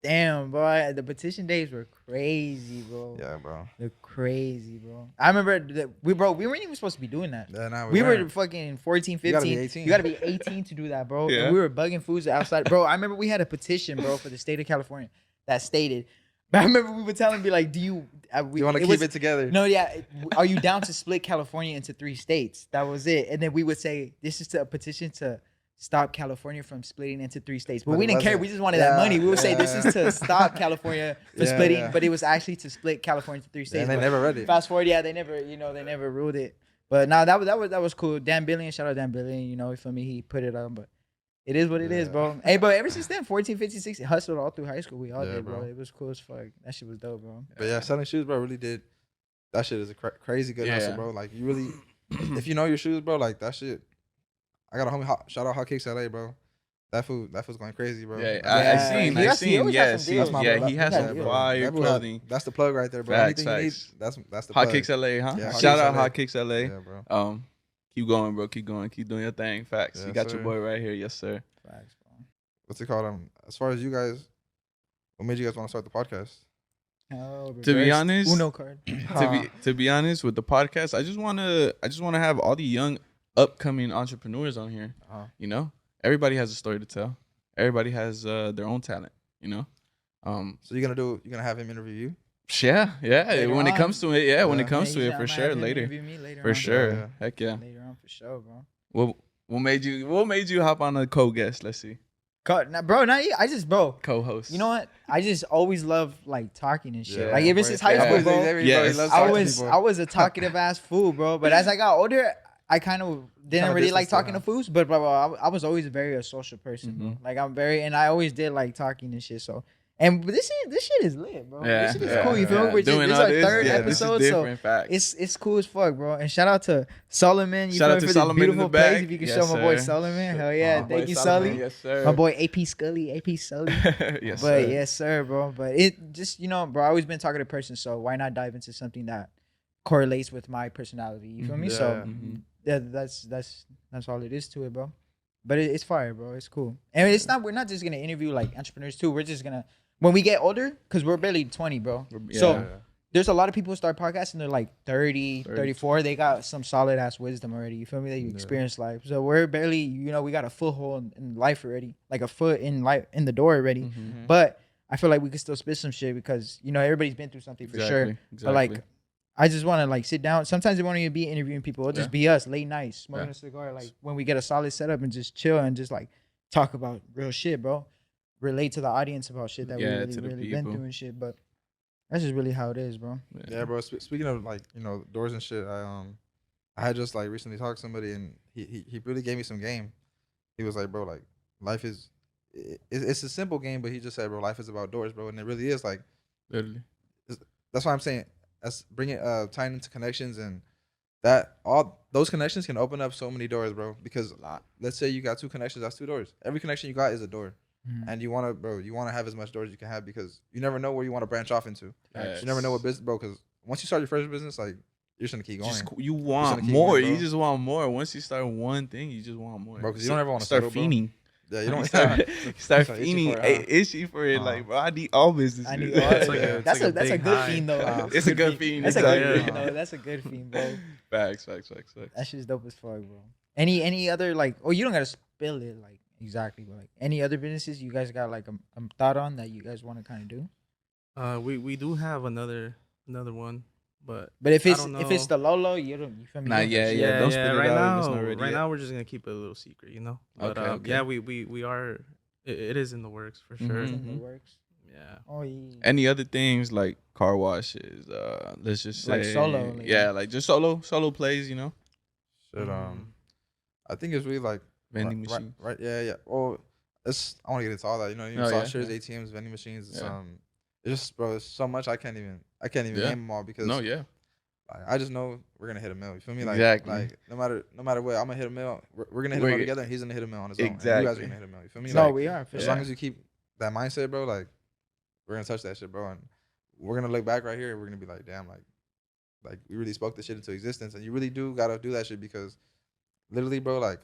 Speaker 4: Damn, bro. The petition days were crazy, bro.
Speaker 5: Yeah, bro.
Speaker 4: They're crazy, bro. I remember that we weren't even supposed to be doing that.
Speaker 5: Yeah, nah,
Speaker 4: We were
Speaker 5: weren't.
Speaker 4: fucking 14,
Speaker 5: You gotta
Speaker 4: 15.
Speaker 5: be 18.
Speaker 4: You gotta be 18 to do that, bro.
Speaker 3: Yeah.
Speaker 4: And we were bugging foods outside. Bro, I remember we had a petition, bro, for the state of California that stated. But I remember we would tell them, be like, do you...
Speaker 5: You want to keep it together?
Speaker 4: No, yeah. Are you down to split California into 3 states? That was it. And then we would say, this is a petition to stop California from splitting into 3 states. But
Speaker 5: But
Speaker 4: we
Speaker 5: it
Speaker 4: didn't care.
Speaker 5: wasn't.
Speaker 4: We just wanted that money. We would say this
Speaker 5: Yeah.
Speaker 4: is to stop California from
Speaker 5: Yeah,
Speaker 4: splitting,
Speaker 5: yeah.
Speaker 4: but it was actually to split California into 3 states.
Speaker 5: And they
Speaker 4: But
Speaker 5: never read it.
Speaker 4: fast forward, yeah, they never ruled it. But now that was cool. Dan Billion, shout out Dan Billion. You know, for me, he put it on, but. It is what it is,
Speaker 5: Yeah.
Speaker 4: bro. Hey, but ever since then, 14, 15, 16, hustled all through high school. We all
Speaker 5: Yeah,
Speaker 4: did, bro.
Speaker 5: bro.
Speaker 4: It was cool as fuck. That shit was dope, bro.
Speaker 5: But yeah, selling shoes, bro, really did. That shit is a crazy good hustle,
Speaker 3: Yeah.
Speaker 5: bro. Like you really, if you know your shoes, bro, like that shit. I got a homie. Shout out Hot Kicks LA, bro. That food's going crazy, bro.
Speaker 3: Yeah,
Speaker 4: Yeah.
Speaker 3: I
Speaker 4: He
Speaker 3: seen.
Speaker 4: always
Speaker 3: Yeah,
Speaker 4: has some deals, my
Speaker 3: yeah,
Speaker 4: bro.
Speaker 3: he has
Speaker 4: Yeah,
Speaker 3: some
Speaker 4: bro.
Speaker 3: fire
Speaker 5: That fool
Speaker 3: clothing.
Speaker 5: that's the plug right there, bro.
Speaker 3: Facts,
Speaker 5: Anything you
Speaker 3: facts.
Speaker 5: need, that's the
Speaker 3: Hot
Speaker 5: plug.
Speaker 3: Kicks LA, huh?
Speaker 5: Yeah, Hot
Speaker 3: Shout
Speaker 5: Kicks
Speaker 3: out
Speaker 5: LA.
Speaker 3: Hot Kicks LA.
Speaker 5: Yeah, bro.
Speaker 3: Keep going, bro. Keep going. Keep doing your thing. Facts. You
Speaker 5: Yes,
Speaker 3: got your
Speaker 5: sir.
Speaker 3: boy right here. Yes, sir.
Speaker 4: Facts, bro.
Speaker 5: What's it called? As far as you guys, what made you guys want to start the podcast?
Speaker 4: Oh,
Speaker 3: To be
Speaker 4: reverse
Speaker 3: honest-
Speaker 4: Uno card.
Speaker 3: To be honest, with the podcast, I just wanna have all the young upcoming entrepreneurs on here.
Speaker 5: Uh-huh.
Speaker 3: You know, everybody has a story to tell. Everybody has their own talent. You know.
Speaker 5: So you're gonna have him interview you?
Speaker 3: Yeah.
Speaker 4: Later
Speaker 3: When it
Speaker 4: on.
Speaker 3: comes to it, yeah. When
Speaker 5: Yeah.
Speaker 3: it comes to
Speaker 4: Yeah,
Speaker 3: it,
Speaker 4: I
Speaker 3: for
Speaker 4: might
Speaker 3: sure.
Speaker 4: have him
Speaker 3: Later.
Speaker 4: interview me later
Speaker 3: For
Speaker 4: on,
Speaker 3: sure.
Speaker 5: Yeah.
Speaker 3: Heck yeah.
Speaker 4: Later on, for sure, bro.
Speaker 3: What made you hop on a co-guest? Let's see.
Speaker 4: Nah, bro, not you. Bro.
Speaker 3: Co-host.
Speaker 4: You know what? I just always love like talking and shit.
Speaker 5: Yeah.
Speaker 4: Like ever since high
Speaker 3: Yeah.
Speaker 4: school, bro.
Speaker 3: Yes.
Speaker 4: I was a talkative ass fool, bro. But as I got older, I kind of didn't
Speaker 5: Kinda
Speaker 4: really like
Speaker 5: distanced it,
Speaker 4: talking to fools. But bro, I was always very a social person, bro.
Speaker 3: Mhm.
Speaker 4: Like and I always did like talking and shit. So, and this shit is lit, bro.
Speaker 3: Yeah,
Speaker 4: this shit is
Speaker 3: yeah,
Speaker 4: cool. You feel me?
Speaker 3: yeah.
Speaker 4: We're just,
Speaker 3: Doing
Speaker 4: this is
Speaker 3: all
Speaker 4: our
Speaker 3: this,
Speaker 4: third
Speaker 3: yeah,
Speaker 4: episode,
Speaker 3: this is
Speaker 4: so
Speaker 3: different. Facts.
Speaker 4: it's cool as fuck, bro. And shout out to Solomon. You
Speaker 3: Shout
Speaker 4: feel
Speaker 3: out
Speaker 4: me
Speaker 3: to
Speaker 4: for
Speaker 3: Solomon
Speaker 4: this
Speaker 3: in the
Speaker 4: beautiful
Speaker 3: back.
Speaker 4: place. If you can
Speaker 3: Yes,
Speaker 4: show my boy
Speaker 3: sir.
Speaker 4: Solomon, hell yeah,
Speaker 3: Boy
Speaker 4: thank you,
Speaker 3: Solomon,
Speaker 4: Sully.
Speaker 3: Yes, sir.
Speaker 4: My boy AP Scully, AP Sully.
Speaker 3: Yes,
Speaker 4: But
Speaker 3: sir.
Speaker 4: yes, sir, bro. But it just, you know, bro, I always been a talkative person, so why not dive into something that correlates with my personality? You feel me?
Speaker 5: Yeah.
Speaker 4: So
Speaker 3: Mhm.
Speaker 4: that's all it is to it, bro. But it's fire, bro. It's cool. And we're not just gonna interview like entrepreneurs too. We're just gonna when we get older, because we're barely 20, bro. So
Speaker 3: Yeah.
Speaker 4: there's a lot of people who start podcasts and they're like 30,
Speaker 3: 30.
Speaker 4: 34. They got some solid ass wisdom already. You feel me? That you
Speaker 5: Yeah.
Speaker 4: experience life. So we're barely, you know, we got a foothold in life already, like a foot in life in the door already.
Speaker 3: Mhm.
Speaker 4: But I feel like we could still spit some shit because you know everybody's been through something for sure.
Speaker 3: Exactly.
Speaker 4: But like, I just want to like sit down. Sometimes it won't even be interviewing people. It'll just
Speaker 3: Yeah.
Speaker 4: be us late nights smoking
Speaker 3: Yeah.
Speaker 4: a cigar, like when we get a solid setup and just chill and just like talk about real shit, bro. Relate to the audience about shit that we
Speaker 3: Yeah,
Speaker 4: really,
Speaker 3: to the
Speaker 4: really been
Speaker 3: people.
Speaker 4: through and shit. But that's just really how it is, bro.
Speaker 5: Yeah, bro. Speaking of like doors and shit, I had just like recently talked to somebody and he really gave me some game. He was like, bro, like life is it's a simple game, but he just said, bro, life is about doors, bro, and it really is. Like
Speaker 3: Literally.
Speaker 5: that's why I'm saying that's bringing tying into connections and that all those connections can open up so many doors, bro. Because let's say you got 2 connections, that's 2 doors. Every connection you got is a door.
Speaker 4: Mhm.
Speaker 5: And you want to have as much doors as you can have because you never know where you want to branch off into.
Speaker 3: Facts.
Speaker 5: You never know what business, bro. Because once you start your first business, like you're just gonna keep going,
Speaker 3: Just, you want
Speaker 5: gonna keep
Speaker 3: more.
Speaker 5: going,
Speaker 3: You
Speaker 5: bro.
Speaker 3: just want more. Once you start one thing, you just want more.
Speaker 5: Bro, 'cause you don't ever wanna
Speaker 3: start
Speaker 5: settle, bro.
Speaker 3: fiending.
Speaker 5: yeah, you don't
Speaker 3: start
Speaker 5: It's like itchy
Speaker 3: fiending.
Speaker 5: for it, huh?
Speaker 3: Itchy for it. Like, bro, I need all businesses.
Speaker 4: I need all
Speaker 6: It's like a-
Speaker 4: that's
Speaker 6: it's
Speaker 4: a
Speaker 6: like a
Speaker 4: that's a
Speaker 6: big
Speaker 4: good
Speaker 6: high.
Speaker 4: fiend though.
Speaker 3: It's a good fiend.
Speaker 4: That's a
Speaker 3: exactly.
Speaker 4: good
Speaker 6: Yeah.
Speaker 4: fiend though. That's a good fiend, bro.
Speaker 3: Facts.
Speaker 4: That shit's dope as fuck, bro. Any other like? Oh, you don't gotta spill it like exactly, but like any other businesses you guys got like a thought on that you guys want to kind of do?
Speaker 6: We do have another one, but
Speaker 4: But if
Speaker 6: I
Speaker 4: it's
Speaker 6: don't
Speaker 4: if it's
Speaker 6: know.
Speaker 4: the Lolo, you feel me?
Speaker 3: Nah,
Speaker 4: You don't
Speaker 3: yeah,
Speaker 4: shit.
Speaker 3: yeah. Don't spit it
Speaker 6: right
Speaker 3: out if it's
Speaker 6: now,
Speaker 3: not ready
Speaker 6: right
Speaker 3: yet.
Speaker 6: now we're just gonna keep it a little secret, you know. But
Speaker 3: Okay, okay.
Speaker 6: yeah, we are. It is in the works for sure.
Speaker 3: Mhm.
Speaker 4: Something that works.
Speaker 6: Yeah.
Speaker 4: Oh yeah.
Speaker 3: Any other things like car washes? Let's just say
Speaker 4: Like solo, like-
Speaker 3: yeah, like just solo plays. You know,
Speaker 5: Shit,
Speaker 6: Mhm.
Speaker 5: I think it's really like
Speaker 3: vending
Speaker 5: right,
Speaker 3: machine.
Speaker 5: Right, yeah. Well, I want to get into all that. You know,
Speaker 3: Oh,
Speaker 5: saw
Speaker 3: yeah,
Speaker 5: shares,
Speaker 3: yeah.
Speaker 5: ATMs, vending machines. It's,
Speaker 3: Yeah.
Speaker 5: it's just, bro. It's so much I can't even
Speaker 3: Yeah.
Speaker 5: name them all because
Speaker 3: No, yeah,
Speaker 5: I just know we're gonna hit a mill. You feel me? Like,
Speaker 3: Exactly.
Speaker 5: Like no matter what, I'm gonna hit a mill. We're gonna hit a
Speaker 3: We're-
Speaker 5: mill together, and he's gonna hit a mill on his own. And you
Speaker 3: Exactly.
Speaker 5: guys are gonna hit a mill. You feel me?
Speaker 4: No,
Speaker 5: Like,
Speaker 4: we are for
Speaker 5: as
Speaker 4: sure.
Speaker 5: long as you keep that mindset, bro, like we're gonna touch that shit, bro, and we're gonna look back right here. And we're gonna be like, damn, like we really spoke this shit into existence, and you really do gotta do that shit because literally, bro, like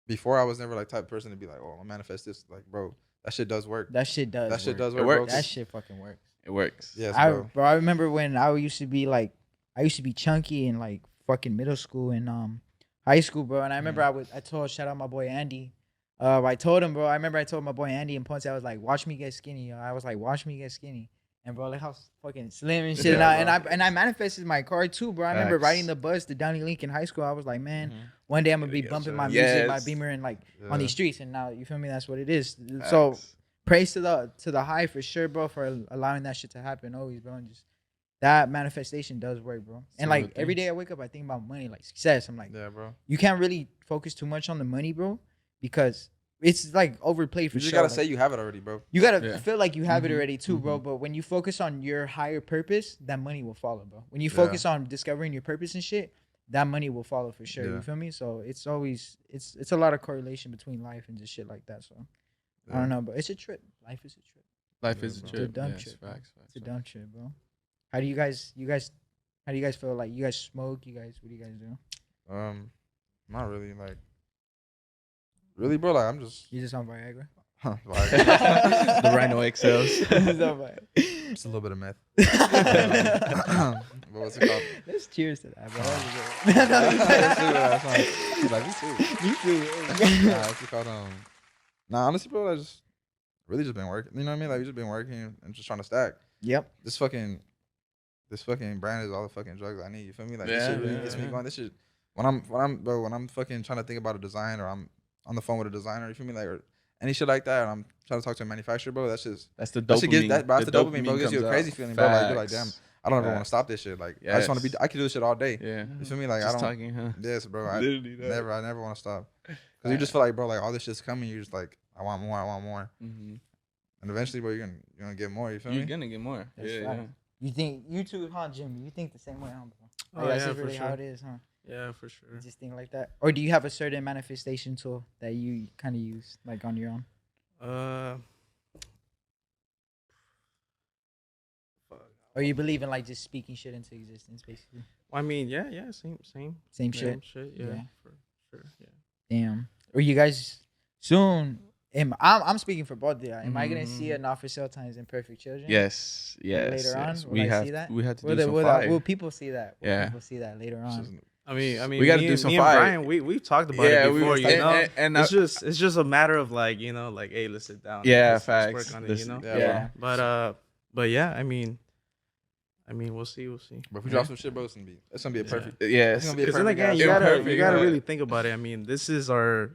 Speaker 5: before I was never like type of person to be like, oh, I'll manifest this, like, bro, that shit does work.
Speaker 4: That shit does.
Speaker 5: That shit
Speaker 4: work.
Speaker 5: does
Speaker 3: It
Speaker 5: work,
Speaker 3: works.
Speaker 5: bro.
Speaker 4: That shit fucking works.
Speaker 3: it works.
Speaker 5: Yes,
Speaker 4: Bro,
Speaker 5: bro.
Speaker 4: I remember when I used to be like, I used to be chunky in like fucking middle school and high school, bro. And I remember I told shout out my boy Andy. I told him, bro. I remember I told my boy Andy in Ponce, I was like, watch me get skinny. Yo. I was like, watch me get skinny. And bro, like how fucking slim and shit. And I manifested my car too, bro. I remember
Speaker 3: Facts.
Speaker 4: riding the bus to Downey Link in high school. I was like, man,
Speaker 5: Mhm.
Speaker 4: one day I'm gonna be
Speaker 3: Yes,
Speaker 4: bumping
Speaker 3: sir.
Speaker 4: my music, my
Speaker 3: Yes.
Speaker 4: Beamer, and like on
Speaker 5: Yeah.
Speaker 4: these streets. And now you feel me? That's what it is. So
Speaker 3: Facts.
Speaker 4: praise to the high for sure, bro, for allowing that shit to happen always, bro. And just that manifestation does work, bro. And like
Speaker 3: Simple
Speaker 4: every
Speaker 3: things.
Speaker 4: day I wake up, I think about money, like success. I'm like,
Speaker 5: Yeah, bro.
Speaker 4: you can't really focus too much on the money, bro, because it's like overplayed for
Speaker 5: You just
Speaker 4: sure.
Speaker 5: gotta
Speaker 4: Like,
Speaker 5: say you have it already, bro.
Speaker 4: you gotta
Speaker 3: Yeah.
Speaker 4: feel like you have it
Speaker 3: Mhm,
Speaker 4: already too, bro.
Speaker 3: mhm.
Speaker 4: But when you focus on your higher purpose, that money will follow, bro. When you
Speaker 5: Yeah.
Speaker 4: focus on discovering your purpose and shit, that money will follow for sure.
Speaker 5: Yeah.
Speaker 4: You feel me? So it's always it's a lot of correlation between life and just shit like that. So I don't know, but it's a trip. Life is a trip.
Speaker 3: Life
Speaker 5: Yeah,
Speaker 3: is a
Speaker 5: bro.
Speaker 3: trip.
Speaker 4: It's a dumb
Speaker 3: Yes,
Speaker 4: trip, bro.
Speaker 3: facts,
Speaker 4: It's a
Speaker 3: facts,
Speaker 4: dumb trip, bro. How do you guys how do you guys feel? Like you guys smoke? You guys what do you guys do?
Speaker 5: Not really. Like, really, bro. Like, I'm just.
Speaker 4: You just on Viagra?
Speaker 5: Like,
Speaker 3: the Rhino XLs.
Speaker 4: Just on Viagra.
Speaker 5: just a little bit of meth. But what's it called?
Speaker 4: Let's cheers to that, bro.
Speaker 5: That's fine. Like, me too.
Speaker 4: Me too.
Speaker 5: Nah, what's it called? Nah, honestly, bro, I just really just been working. You know what I mean? Like, we just been working and just trying to stack.
Speaker 4: Yep.
Speaker 5: This fucking brand is all the fucking drugs I need. You feel me? Like, this
Speaker 3: Yeah,
Speaker 5: shit really
Speaker 3: yeah,
Speaker 5: gets me
Speaker 3: yeah.
Speaker 5: going. This shit when I'm fucking trying to think about a design, or I'm on the phone with a designer. You feel me? Like, or any shit like that. Or I'm trying to talk to a manufacturer, bro. That's just
Speaker 3: That's the
Speaker 5: that shit
Speaker 3: dopamine.
Speaker 5: gives that's the dopamine, bro. It gives you a
Speaker 3: comes
Speaker 5: crazy
Speaker 3: out.
Speaker 5: feeling, bro. Like, you're like, damn,
Speaker 3: Facts.
Speaker 5: I don't ever want to
Speaker 3: Facts.
Speaker 5: stop this shit. Like, I just want to be.
Speaker 3: Yes.
Speaker 5: I can do this shit all day.
Speaker 3: Yeah.
Speaker 5: You feel me? Like,
Speaker 3: Just
Speaker 5: I don't.
Speaker 3: talking, huh?
Speaker 5: Yes, bro. I
Speaker 3: Literally that.
Speaker 5: I never want to stop. Cause you just feel like, bro, like all this shit's coming. You're just like, I want more. I want more.
Speaker 3: Mm-hmm.
Speaker 5: And eventually, bro, you're gonna get more. You feel
Speaker 3: You're
Speaker 5: me?
Speaker 3: gonna get more.
Speaker 4: That's
Speaker 3: Yeah,
Speaker 4: right.
Speaker 3: yeah.
Speaker 4: You think you too, huh, Jimmy? You think the same way, huh, bro?
Speaker 6: Oh,
Speaker 4: Like, that's
Speaker 6: yeah,
Speaker 4: just
Speaker 6: for
Speaker 4: really how
Speaker 6: sure.
Speaker 4: it is, huh?
Speaker 6: Yeah, for sure.
Speaker 4: You just think like that, or do you have a certain manifestation tool that you kind of use, like on your own? Or you believe in like just speaking shit into existence, basically?
Speaker 6: I mean, yeah, same
Speaker 4: Same shit.
Speaker 6: shit.
Speaker 4: Yeah.
Speaker 6: Yeah, for sure. Yeah.
Speaker 4: Damn. Or you guys soon? I'm speaking for both of you. Am I gonna see
Speaker 3: Mhm.
Speaker 4: a not for sale times Imperfect Children?
Speaker 3: Yes, yes.
Speaker 4: Later on,
Speaker 3: yes.
Speaker 4: will
Speaker 3: We
Speaker 4: I
Speaker 3: have
Speaker 4: see that?
Speaker 3: we have to
Speaker 4: Will,
Speaker 3: do some fire.
Speaker 4: will people see that? Will
Speaker 3: Yeah.
Speaker 4: people see that later
Speaker 5: It's
Speaker 4: on?
Speaker 5: just-
Speaker 6: I mean,
Speaker 3: We gotta
Speaker 6: me
Speaker 3: do
Speaker 6: and-
Speaker 3: some
Speaker 6: me and
Speaker 3: fire.
Speaker 6: Brian, we've talked about
Speaker 3: Yeah,
Speaker 6: it
Speaker 3: we
Speaker 6: before,
Speaker 3: was
Speaker 6: you
Speaker 3: like-
Speaker 6: know.
Speaker 3: and
Speaker 6: it's just a matter of like, you know, like, hey, let's sit down. and
Speaker 3: Yeah,
Speaker 6: let's
Speaker 3: facts.
Speaker 6: work on it,
Speaker 3: This-
Speaker 6: you know.
Speaker 5: Yeah,
Speaker 4: Yeah.
Speaker 6: But yeah, I mean, we'll see.
Speaker 5: But if we drop some shit, bro, it's gonna be a
Speaker 6: Yeah.
Speaker 5: perfect.
Speaker 3: Yes.
Speaker 5: It's gonna be a
Speaker 6: Because then
Speaker 5: perfect
Speaker 6: again,
Speaker 5: ass
Speaker 6: you
Speaker 5: show.
Speaker 6: gotta
Speaker 3: Imperfect,
Speaker 6: you gotta
Speaker 3: yeah.
Speaker 6: really think about it. I mean, this is our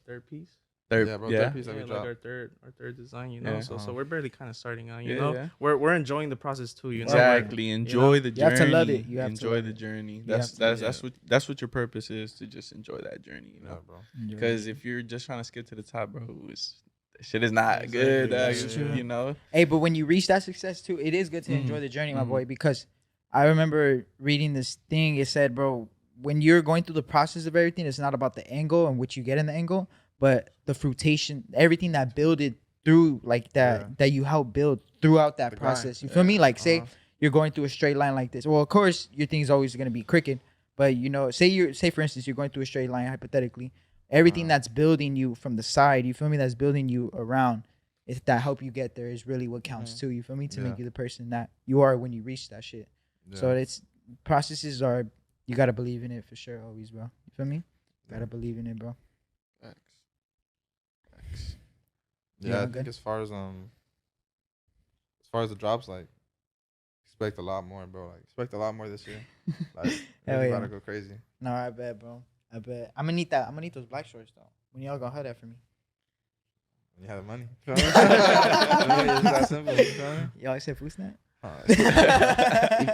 Speaker 6: third piece.
Speaker 3: Third,
Speaker 5: Yeah, bro,
Speaker 3: yeah.
Speaker 5: third piece that we
Speaker 6: Like
Speaker 5: dropped.
Speaker 6: our third design, you know.
Speaker 3: Yeah.
Speaker 6: So we're barely kind of starting out, you
Speaker 3: Yeah,
Speaker 6: know.
Speaker 3: yeah.
Speaker 6: We're enjoying the process too, you know.
Speaker 3: Exactly. Enjoy the journey.
Speaker 4: You have to love it. You have to
Speaker 3: enjoy
Speaker 4: love
Speaker 3: the
Speaker 4: it.
Speaker 3: journey.
Speaker 4: You
Speaker 3: That's
Speaker 4: have to,
Speaker 3: that's what your purpose is, to just enjoy that journey, you
Speaker 5: Yeah,
Speaker 3: know.
Speaker 5: bro.
Speaker 3: Because if you're just trying to skip to the top, bro, shit is not
Speaker 6: Exactly.
Speaker 3: good.
Speaker 4: That's true.
Speaker 3: You know.
Speaker 4: Hey, but when you reach that success too, it is good to enjoy the journey, my
Speaker 3: Mhm.
Speaker 4: boy. Because I remember reading this thing. It said, bro, when you're going through the process of everything, it's not about the angle and what you get in the angle, but the fruitation, everything that builded through, like that,
Speaker 5: Yeah.
Speaker 4: that you help build throughout that
Speaker 5: The grind.
Speaker 4: process. You feel me? Like, say
Speaker 5: Uh-huh.
Speaker 4: you're going through a straight line like this. Well, of course, your thing's always gonna be crooked. But you know, say for instance, you're going through a straight line hypothetically. Everything that's building you from the side, you feel me? That's building you around. If that help you get there is really what counts too. You feel me? To
Speaker 5: Yeah.
Speaker 4: make you the person that you are when you reach that shit. So
Speaker 5: Yeah.
Speaker 4: it's processes are, you gotta believe in it for sure always, bro. You feel me? Gotta believe in it, bro.
Speaker 3: Facts. Facts.
Speaker 5: Yeah,
Speaker 4: Yeah,
Speaker 5: I
Speaker 4: I'm
Speaker 5: think
Speaker 4: good.
Speaker 5: as far as the drops, like, expect a lot more, bro. Like, expect a lot more this year. Like,
Speaker 4: Hell
Speaker 5: it's
Speaker 4: yeah.
Speaker 5: about to go crazy.
Speaker 4: No, I bet, bro. I bet. I'm gonna need that. I'm gonna need those black shorts though. When y'all gonna have that for me?
Speaker 5: When you have the money. Feel me? It's that simple. You feel me?
Speaker 4: Y'all said food snap?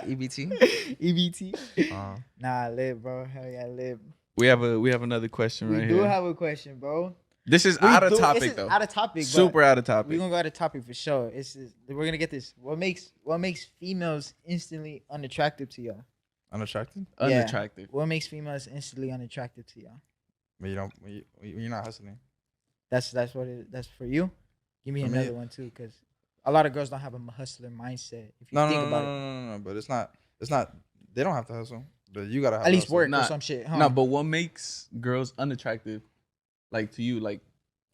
Speaker 5: EBT.
Speaker 4: EBT.
Speaker 5: Uh,
Speaker 4: Nah, live, bro. Hell yeah, live.
Speaker 3: We have another question
Speaker 4: We
Speaker 3: right
Speaker 4: do
Speaker 3: here.
Speaker 4: have a question, bro.
Speaker 3: This is
Speaker 4: We
Speaker 3: out of
Speaker 4: do-
Speaker 3: topic
Speaker 4: this is
Speaker 3: though.
Speaker 4: Out of topic.
Speaker 3: Super out of topic.
Speaker 4: We're gonna go out of topic for sure. We're gonna get this. What makes females instantly unattractive to y'all?
Speaker 5: unattracted.
Speaker 4: Yeah.
Speaker 3: Unattractive.
Speaker 4: What makes females instantly unattractive to y'all?
Speaker 5: But you don't. When you're not hustling.
Speaker 4: That's what it. That's for you. Give me
Speaker 5: For me-
Speaker 4: another one too, because a lot of girls don't have a hustler mindset. If you
Speaker 5: No,
Speaker 4: think
Speaker 5: no,
Speaker 4: about
Speaker 5: no,
Speaker 4: it,
Speaker 5: no, no, no. But it's not. It's not. They don't have to hustle. But you gotta have
Speaker 4: at
Speaker 5: to
Speaker 4: least
Speaker 5: hustle.
Speaker 4: work or
Speaker 3: Nah,
Speaker 4: some shit. Huh?
Speaker 3: No, but what makes girls unattractive, like to you? Like,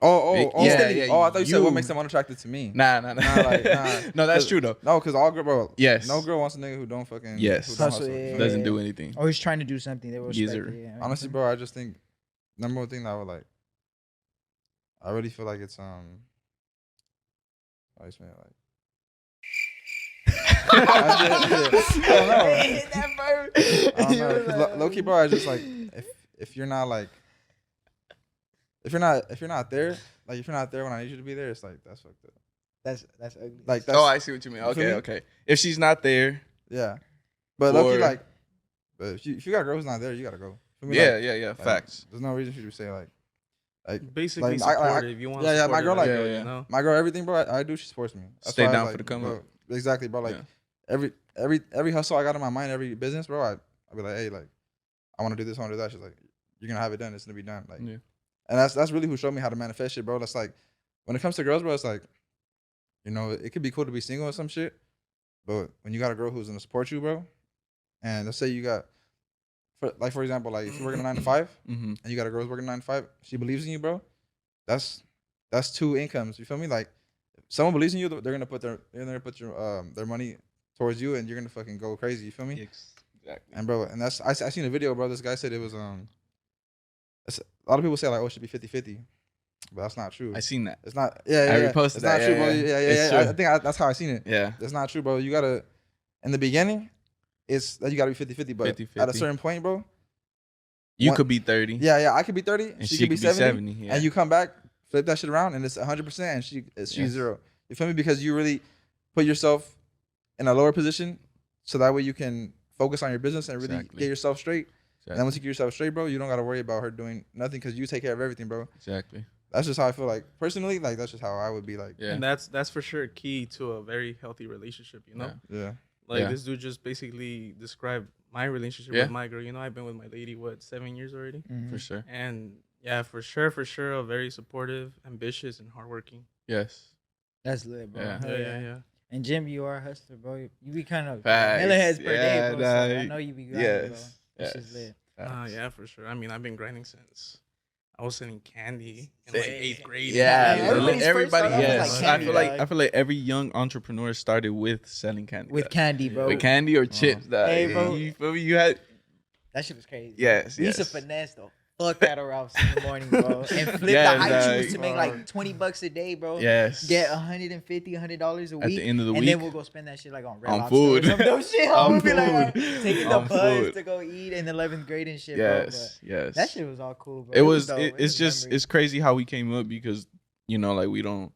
Speaker 5: Oh,
Speaker 3: Yeah,
Speaker 5: instantly.
Speaker 3: yeah,
Speaker 5: Oh, I thought you said what
Speaker 3: you-
Speaker 5: makes them unattracted to me.
Speaker 3: nah.
Speaker 5: Nah, like, nah.
Speaker 3: No, that's true though.
Speaker 5: No, because all girl, bro.
Speaker 3: Yes.
Speaker 5: No girl wants a nigga who don't fucking.
Speaker 3: Yes.
Speaker 5: Who don't
Speaker 4: Hustle,
Speaker 5: hustle.
Speaker 4: yeah.
Speaker 3: Doesn't do anything.
Speaker 4: Always trying to do something. They will respect
Speaker 3: Yes, sir.
Speaker 4: it. Yeah,
Speaker 5: Honestly, bro, I just think number one thing that I would like. I really feel like it's I just mean like. I don't know. 'Cause low key, bro. I just like if you're not like if you're not there, like if you're not there when I need you to be there, it's like that's fucked up.
Speaker 4: That's ugly.
Speaker 5: Like that's
Speaker 3: Oh, I see what you mean.
Speaker 5: You feel
Speaker 3: Okay,
Speaker 5: me?
Speaker 3: okay. If she's not there,
Speaker 5: yeah. But low key,
Speaker 3: Or-
Speaker 5: like, but if you got a girl who's not there, you gotta go. Feel me?
Speaker 3: yeah,
Speaker 5: Like,
Speaker 3: yeah,
Speaker 5: like,
Speaker 3: facts.
Speaker 5: There's no reason for you to say like
Speaker 6: Basically
Speaker 5: like,
Speaker 6: supportive. You want
Speaker 5: yeah,
Speaker 6: to
Speaker 5: my
Speaker 6: support
Speaker 5: girl,
Speaker 6: her,
Speaker 5: like,
Speaker 3: Yeah, yeah.
Speaker 6: you know?
Speaker 5: my girl, everything, bro. I do. She supports me. That's
Speaker 3: Stay
Speaker 5: why I
Speaker 3: down
Speaker 5: was
Speaker 3: for the
Speaker 5: like,
Speaker 3: come
Speaker 5: bro,
Speaker 3: up.
Speaker 5: exactly, bro. Like
Speaker 3: Yeah.
Speaker 5: every hustle I got in my mind, every business, bro. I'll be like, hey, like, I want to do this, I want to do that. She's like, you're gonna have it done. It's gonna be done. Like,
Speaker 3: Yeah.
Speaker 5: and that's really who showed me how to manifest shit, bro. That's like, when it comes to girls, bro, it's like, you know, it could be cool to be single or some shit, but when you got a girl who's gonna support you, bro, and let's say you got, for example, like if you're working a 9 to 5
Speaker 3: Mm-hmm.
Speaker 5: and you got a girl who's working 9 to 5, she believes in you, bro. That's 2 incomes. You feel me? Like, if someone believes in you, they're gonna put their money towards you, and you're gonna fucking go crazy. You feel me?
Speaker 3: Exactly.
Speaker 5: And bro, and that's I seen a video, bro. This guy said it was a lot of people say like, oh, it should be 50-50, but that's not true.
Speaker 3: I seen that.
Speaker 5: It's not. Yeah,
Speaker 3: I
Speaker 5: yeah.
Speaker 3: reposted
Speaker 5: it's
Speaker 3: that.
Speaker 5: not true, bro.
Speaker 3: Yeah,
Speaker 5: Yeah,
Speaker 3: it's
Speaker 5: yeah. I
Speaker 3: true.
Speaker 5: think that's how I seen it.
Speaker 3: Yeah.
Speaker 5: That's not true, bro. You gotta, in the beginning, it's that you gotta be 50-50, but
Speaker 3: 50-50.
Speaker 5: at a certain point, bro.
Speaker 3: You
Speaker 5: One-
Speaker 3: could be 30.
Speaker 5: Yeah, I could be 30,
Speaker 3: And
Speaker 5: she could be 70,
Speaker 3: yeah.
Speaker 5: and you come back, flip that shit around, and it's 100%, and she's
Speaker 3: Yes.
Speaker 5: 0. You feel me? Because you really put yourself in a lower position, so that way you can focus on your business and really
Speaker 3: Exactly.
Speaker 5: get yourself straight. And then
Speaker 3: Exactly.
Speaker 5: once you get yourself straight, bro, you don't gotta worry about her doing nothing because you take care of everything, bro.
Speaker 3: Exactly.
Speaker 5: That's just how I feel. Like personally, like that's just how I would be. Like,
Speaker 3: Yeah.
Speaker 6: And that's for sure key to a very healthy relationship, you know?
Speaker 3: Yeah.
Speaker 5: yeah,
Speaker 6: Like
Speaker 3: Yeah.
Speaker 6: this dude just basically described my relationship
Speaker 3: Yeah.
Speaker 6: with my girl. You know, I've been with my lady, 7 years already?
Speaker 3: For sure.
Speaker 6: And yeah, for sure, a very supportive, ambitious, and hardworking.
Speaker 3: Yes.
Speaker 4: That's lit, bro.
Speaker 3: Yeah.
Speaker 4: Hell
Speaker 6: Yeah.
Speaker 4: And Jim, you are a hustler, bro. You be kind of
Speaker 3: Facts.
Speaker 4: milliheads per
Speaker 3: Yeah,
Speaker 4: day, bro. So I
Speaker 3: nah,
Speaker 4: know you be grinding,
Speaker 3: yes,
Speaker 4: bro. That's
Speaker 3: yes.
Speaker 4: just lit.
Speaker 6: Yeah, for sure. I mean, I've been grinding since I was selling candy in like
Speaker 3: Same.
Speaker 6: 8th grade.
Speaker 3: Yeah,
Speaker 4: everybody's first
Speaker 3: everybody.
Speaker 4: started off with,
Speaker 3: Yes,
Speaker 4: like, candy, dog.
Speaker 3: I feel like every young entrepreneur started with selling candy.
Speaker 4: With
Speaker 3: dog.
Speaker 4: candy, bro.
Speaker 3: With candy or chips. Dog.
Speaker 4: Hey, bro.
Speaker 3: You feel me? You had
Speaker 4: That shit was crazy.
Speaker 3: Yes,
Speaker 4: We used to
Speaker 3: yes.
Speaker 4: finesse the fuck out of Ralph's in the morning, bro. And flip
Speaker 3: Yes,
Speaker 4: the high
Speaker 3: dog.
Speaker 4: shoes to make like $20 a day, bro.
Speaker 3: yes.
Speaker 4: Get $150, $100 a week.
Speaker 3: At the end of the
Speaker 4: and
Speaker 3: week.
Speaker 4: then we'll go spend that shit like on Red
Speaker 3: On
Speaker 4: Lobster
Speaker 3: food.
Speaker 4: or some dope shit.
Speaker 3: On
Speaker 4: We'll be like
Speaker 3: food.
Speaker 4: taking the
Speaker 3: On
Speaker 4: bus
Speaker 3: food.
Speaker 4: to go eat in 11th grade and shit,
Speaker 3: Yes.
Speaker 4: bro.
Speaker 3: Yes.
Speaker 4: But that shit was all cool, bro.
Speaker 3: It was.
Speaker 4: dope.
Speaker 3: It's
Speaker 4: was
Speaker 3: just.
Speaker 4: memories.
Speaker 3: It's crazy how we came up because we don't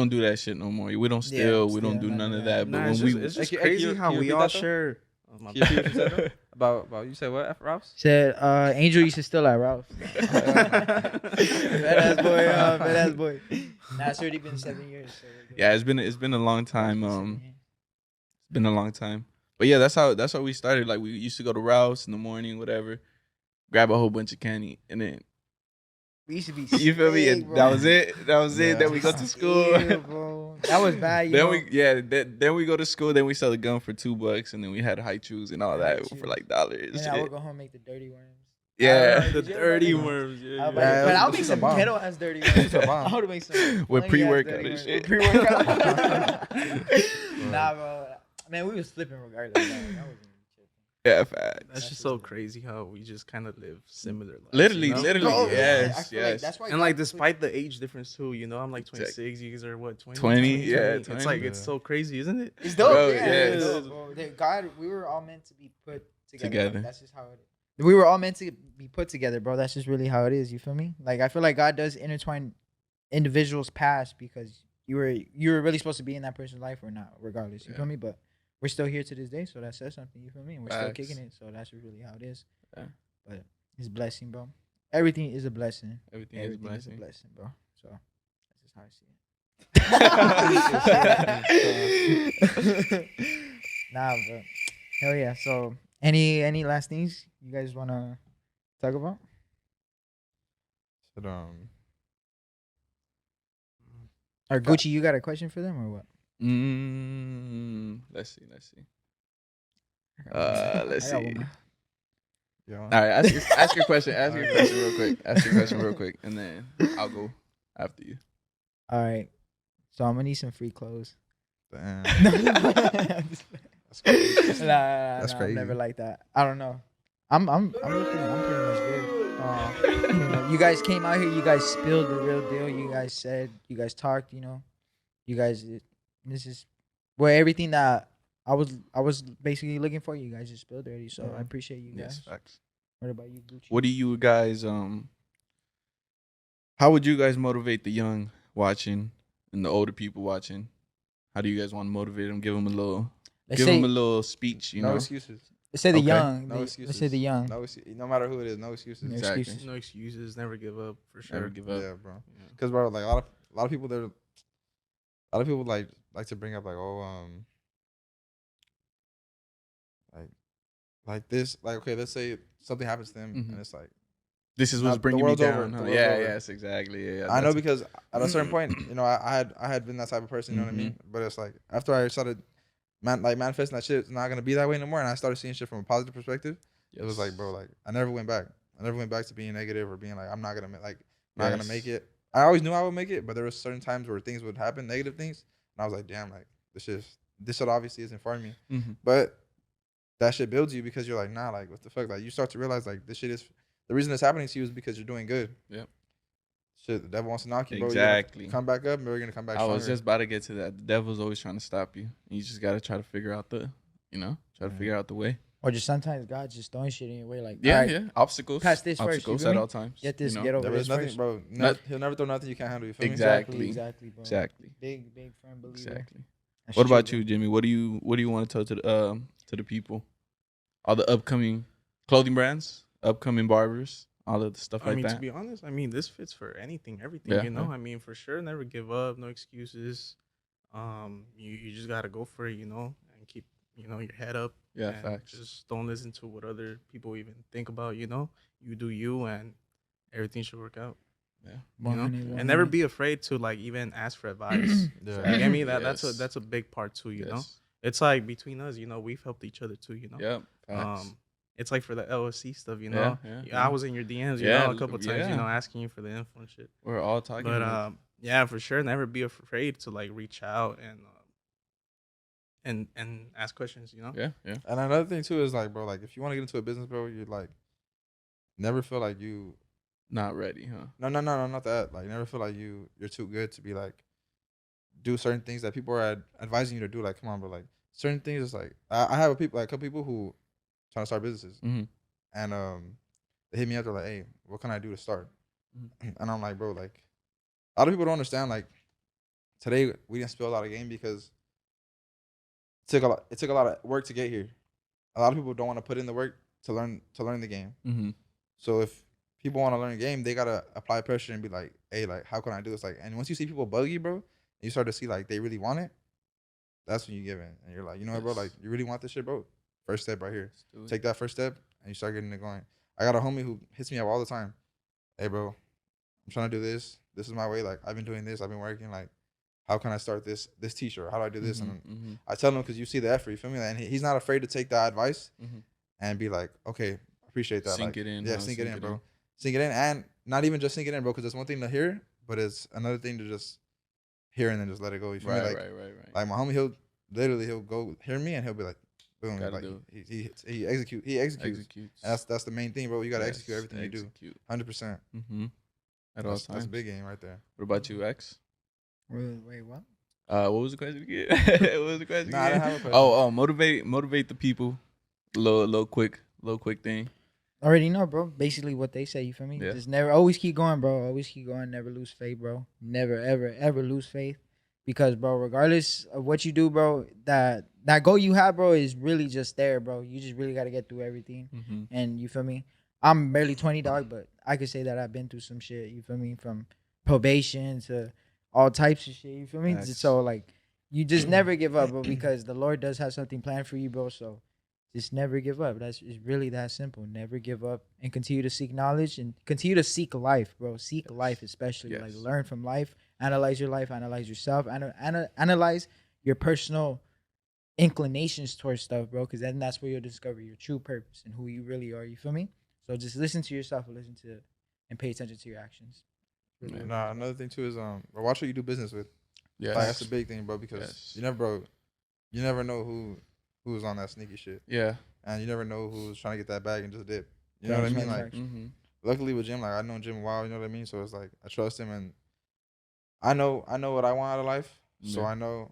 Speaker 3: do that shit no more. We don't
Speaker 4: Yeah,
Speaker 3: steal. We don't
Speaker 4: steal,
Speaker 3: do
Speaker 4: none
Speaker 3: none
Speaker 4: of
Speaker 3: of
Speaker 4: that.
Speaker 3: that. But
Speaker 6: Nah,
Speaker 3: when
Speaker 6: it's
Speaker 3: we
Speaker 6: just
Speaker 5: Can you
Speaker 6: crazy how
Speaker 5: repeat
Speaker 6: we
Speaker 5: that,
Speaker 6: all
Speaker 5: though?
Speaker 6: share. Oh, my
Speaker 5: Can you
Speaker 6: bad.
Speaker 5: repeat what you said, though? about you said what? F. Ralph's?
Speaker 4: Said Angel used to steal at Ralph's. Badass boy. Nah, it's already been 7 years. So we're good.
Speaker 3: yeah, it's been a long time.
Speaker 4: It's been 7 years.
Speaker 3: It's been a long time. But yeah, that's how we started. Like we used to go to Rouse in the morning, whatever, grab a whole bunch of candy, and then
Speaker 4: We used to be
Speaker 3: you feel me?
Speaker 4: sick,
Speaker 3: And
Speaker 4: bro.
Speaker 3: that was it. That was
Speaker 5: Yeah.
Speaker 3: it. Then we go to school.
Speaker 4: Yeah, bro. That was bad. You
Speaker 3: then
Speaker 4: know?
Speaker 3: then we go to school. Then we sell a gun for $2, and then we had high chews and all
Speaker 4: High
Speaker 3: that
Speaker 4: chews.
Speaker 3: for like $1.
Speaker 4: And I would go home and make the dirty worms.
Speaker 3: Yeah,
Speaker 6: The
Speaker 4: Did you ever
Speaker 6: dirty
Speaker 4: make-
Speaker 6: worms.
Speaker 4: But
Speaker 5: Yeah,
Speaker 4: I'll
Speaker 5: this
Speaker 4: make
Speaker 5: is a
Speaker 4: some
Speaker 5: bomb.
Speaker 4: ghetto ass dirty
Speaker 5: This
Speaker 4: worms.
Speaker 5: is a bomb.
Speaker 4: I would make some
Speaker 3: With
Speaker 4: funny-ass
Speaker 3: pre-workout
Speaker 4: dirty
Speaker 3: and
Speaker 4: worms.
Speaker 3: shit.
Speaker 4: With pre-workout. Nah, bro. Man, we was flipping regardless. Dog. That wasn't even tripping.
Speaker 3: yeah, facts.
Speaker 6: That's just so crazy how we just kind of live similar lives.
Speaker 3: Literally,
Speaker 6: you know?
Speaker 3: literally,
Speaker 4: Bro,
Speaker 3: yes,
Speaker 4: I feel like
Speaker 3: yes.
Speaker 4: that's why
Speaker 6: And like,
Speaker 4: God-
Speaker 6: despite the age difference too, you know, I'm like 26, you guys are what, 20?
Speaker 3: 20, yeah,
Speaker 6: It's
Speaker 3: 20.
Speaker 6: like, it's so crazy, isn't it?
Speaker 4: It's dope,
Speaker 3: Bro,
Speaker 4: yeah.
Speaker 3: yeah,
Speaker 4: It's
Speaker 3: it
Speaker 4: dope,
Speaker 3: is.
Speaker 4: bro. God, we were all meant to be put together.
Speaker 3: Together.
Speaker 4: Bro. That's just how it is. We were all meant to be put together, bro. That's just really how it is. You feel me? Like I feel like God does intertwine individuals' past because you were really supposed to be in that person's life or not, regardless. You
Speaker 3: Yeah.
Speaker 4: feel me? But we're still here to this day, so that says something. You feel me? And we're still
Speaker 3: Facts.
Speaker 4: kicking it, so that's just really how it is.
Speaker 3: Yeah.
Speaker 4: But it's a blessing, bro. Everything is a blessing.
Speaker 3: Everything
Speaker 4: Everything
Speaker 3: is
Speaker 4: is a
Speaker 3: blessing.
Speaker 4: blessing, bro. So that's just how I see it. Nah, but hell yeah. So any last things you guys wanna talk about?
Speaker 5: Said,
Speaker 4: Or Gucci, you got a question for them or what?
Speaker 3: Let's see. Let's
Speaker 4: I got
Speaker 3: see.
Speaker 4: one.
Speaker 5: yeah.
Speaker 3: All right, ask your question. Ask your question real quick. Ask your question real quick, and then I'll go after you.
Speaker 4: All right. So I'm gonna need some free clothes.
Speaker 5: Damn.
Speaker 4: That's
Speaker 5: crazy.
Speaker 4: That's
Speaker 5: crazy.
Speaker 4: Never like that. I don't know. I'm pretty much good. You know, you guys came out here. You guys spilled the real deal. You guys said. You guys talked. You know. You guys. This is where everything that I was basically looking for you guys. Just spilled already, so I appreciate you
Speaker 3: Yes,
Speaker 4: guys.
Speaker 3: facts.
Speaker 4: What about you, Gucci?
Speaker 3: What do you guys how would you guys motivate the young watching and the older people watching? How do you guys want to motivate them? Give them a little
Speaker 4: Let's say
Speaker 3: speech, you
Speaker 5: No
Speaker 3: know?
Speaker 5: excuses.
Speaker 4: let's say the
Speaker 3: Okay.
Speaker 4: young.
Speaker 5: No excuses.
Speaker 4: Let's say the young.
Speaker 5: No matter who it is, no excuses.
Speaker 4: No
Speaker 3: Exactly.
Speaker 4: excuses.
Speaker 6: No excuses. Never give up. For sure.
Speaker 3: Never give up.
Speaker 5: Yeah, bro.
Speaker 6: Yeah.
Speaker 5: Because bro, like a lot of people, a lot of people like to bring up like, oh, like this, like, okay, let's say something happens to them,
Speaker 3: Mhm.
Speaker 5: and it's like,
Speaker 3: This is
Speaker 5: Now,
Speaker 3: what's
Speaker 5: the
Speaker 3: bringing me
Speaker 5: world's over.
Speaker 3: down.
Speaker 5: The
Speaker 3: Huh?
Speaker 5: world's
Speaker 3: Yeah,
Speaker 5: over.
Speaker 3: yes, exactly. Yeah,
Speaker 5: I know
Speaker 3: that's-
Speaker 5: because at a certain point, you know, I had been that type of person, you know what I mean? But it's like after I started manifesting that shit, it's not gonna be that way anymore, and I started seeing shit from a positive perspective. It was like, bro, like I never went back. I never went back to being negative or being like, I'm not gonna not gonna make it. I always knew I would make it, but there was certain times where things would happen, negative things, and I was like, damn, like this shit obviously isn't for me.
Speaker 3: Mhm.
Speaker 5: But that shit builds you because you're like, nah, like what the fuck? Like you start to realize like this shit is the reason it's happening to you is because you're doing good.
Speaker 3: Yep.
Speaker 5: Shit, the devil wants to knock you, bro.
Speaker 3: Exactly.
Speaker 5: You're gonna come back up, and we're gonna come back
Speaker 3: I
Speaker 5: stronger.
Speaker 3: was just about to get to that. The devil's always trying to stop you. You just got to try to figure out the, figure out the way.
Speaker 4: Or just sometimes God's just throwing shit in your way. Like,
Speaker 3: Yeah,
Speaker 4: all right,
Speaker 3: yeah. Obstacles.
Speaker 4: pass this first, you
Speaker 3: Obstacles
Speaker 4: feel
Speaker 3: at
Speaker 4: me?
Speaker 3: all times.
Speaker 4: Get this,
Speaker 3: you know?
Speaker 4: get over
Speaker 5: There
Speaker 4: this
Speaker 5: is nothing,
Speaker 4: first.
Speaker 5: bro.
Speaker 3: Not-
Speaker 5: He'll never throw nothing you can't handle. You feel me?
Speaker 3: Exactly.
Speaker 4: Exactly, bro.
Speaker 3: Exactly.
Speaker 4: Big firm believer.
Speaker 3: Exactly.
Speaker 4: That's
Speaker 3: What
Speaker 4: true,
Speaker 3: about
Speaker 4: bro.
Speaker 3: you, Jimmy? What do you want to tell to the people? All the upcoming clothing brands, upcoming barbers, all of the stuff
Speaker 6: I
Speaker 3: like
Speaker 6: mean, to
Speaker 3: that.
Speaker 6: be honest, I mean, this fits for anything, everything.
Speaker 3: Yeah,
Speaker 6: You know,
Speaker 3: yeah.
Speaker 6: I mean, for sure, never give up, no excuses. You just gotta go for it, you know, and keep your head up.
Speaker 3: Yeah,
Speaker 6: and
Speaker 3: facts.
Speaker 6: Just don't listen to what other people even think about. You know, you do you, and everything should work out.
Speaker 3: Yeah.
Speaker 6: You know,
Speaker 4: 100,
Speaker 6: and never
Speaker 4: 100.
Speaker 6: be afraid to like even ask for advice.
Speaker 5: Yeah.
Speaker 6: You get me?
Speaker 3: Yes.
Speaker 6: That's a big part too. You know,
Speaker 3: Yes.
Speaker 6: it's like between us, we've helped each other too. You know.
Speaker 3: Yep. Facts.
Speaker 6: It's like for the LSC stuff, you
Speaker 3: Yeah,
Speaker 6: know.
Speaker 3: yeah.
Speaker 6: I was in your DMs,
Speaker 3: Yeah,
Speaker 6: a couple times,
Speaker 3: yeah.
Speaker 6: asking you for the info and shit.
Speaker 3: We're all talking.
Speaker 6: But
Speaker 3: like,
Speaker 6: yeah, for sure, never be afraid to like reach out and ask questions, you know.
Speaker 3: yeah, yeah.
Speaker 5: And another thing too is like, bro, like if you want to get into a business, bro, you like never feel like you.
Speaker 3: Not ready, huh?
Speaker 5: No, not that. Like never feel like you're too good to be like do certain things that people are advising you to do. Like, come on, bro. Like certain things is like I have a couple people who trying to start businesses,
Speaker 3: Mhm.
Speaker 5: and they hit me up. They're like, hey, what can I do to start?
Speaker 3: Mhm.
Speaker 5: And I'm like, bro, like a lot of people don't understand. Like today we didn't spill a lot of game because it took a lot of work to get here. A lot of people don't want to put in the work to learn the game.
Speaker 3: Mm-hmm.
Speaker 5: So if people want to learn a game, they gotta apply pressure and be like, hey, like how can I do this? Like, and once you see people bug you, bro, and you start to see like they really want it, that's when you give in. And you're like, you know what, bro, like you really want this shit, bro? First step right here.
Speaker 3: do it.
Speaker 5: Take that first step and you start getting it going. I got a homie who hits me up all the time. Hey, bro, I'm trying to do this. This is my way. Like I've been doing this. I've been working. Like, how can I start this t-shirt? How do I do this? And
Speaker 3: Mm-hmm.
Speaker 5: I tell him because you see the effort. You feel me? And he's not afraid to take that advice
Speaker 3: Mm-hmm.
Speaker 5: and be like, okay, appreciate that.
Speaker 3: Sink
Speaker 5: like,
Speaker 3: it in.
Speaker 5: Yeah,
Speaker 3: huh?
Speaker 5: sink it in, bro. Sink it in, and not even just sink it in, bro. Because it's one thing to hear, but it's another thing to just hear and then just let it go. You feel
Speaker 3: Right,
Speaker 5: me? Like,
Speaker 3: right.
Speaker 5: like my homie, he'll go hear me and he'll be like, boom,
Speaker 3: Gotta
Speaker 5: like
Speaker 3: do
Speaker 5: he executes.
Speaker 3: Executes.
Speaker 5: And that's the main thing, bro. You gotta
Speaker 3: Yes,
Speaker 5: execute everything you do,
Speaker 3: execute.
Speaker 5: 100%.
Speaker 3: Mm-hmm. At all
Speaker 5: That's
Speaker 3: times.
Speaker 5: a big game right there.
Speaker 3: What about you, X?
Speaker 4: Wait, what?
Speaker 3: What was the question again? What was the question
Speaker 5: Nah, I
Speaker 3: again?
Speaker 5: didn't have a question.
Speaker 3: Oh, motivate the people. Little quick thing.
Speaker 4: Already know, bro. Basically what they say, you feel me?
Speaker 3: Yeah.
Speaker 4: Just never, always keep going, bro. Always keep going. Never lose faith, bro. Never, ever lose faith. Because, bro, regardless of what you do, bro, that goal you have, bro, is really just there, bro. You just really got to get through everything.
Speaker 3: Mm-hmm.
Speaker 4: And you feel me? I'm barely 20, dog, but I could say that I've been through some shit, you feel me? From probation to all types of shit, you feel me?
Speaker 3: Facts.
Speaker 4: So, like, you just never give up, bro, because the Lord does have something planned for you, bro. So, just never give up. It's really that simple. Never give up and continue to seek knowledge and continue to seek life, bro. Seek life, especially.
Speaker 3: Yes.
Speaker 4: Like, learn from life, analyze your life, analyze yourself, analyze your personal inclinations towards stuff, bro, because then that's where you'll discover your true purpose and who you really are. You feel me? So just listen to yourself and pay attention to your actions.
Speaker 3: Yeah.
Speaker 5: Nah, another thing too is watch who you do business with.
Speaker 3: Yes.
Speaker 5: Like that's a big thing, bro, because
Speaker 3: Yes.
Speaker 5: you never know who's on that sneaky shit,
Speaker 3: Yeah.
Speaker 5: and you never know who's trying to get that bag and just dip. You know what I mean? Like,
Speaker 3: Mm-hmm.
Speaker 5: luckily with Jim, like I know Jim a while. You know what I mean? So it's like I trust him, and I know what I want out of life. So
Speaker 3: Yeah.
Speaker 5: I know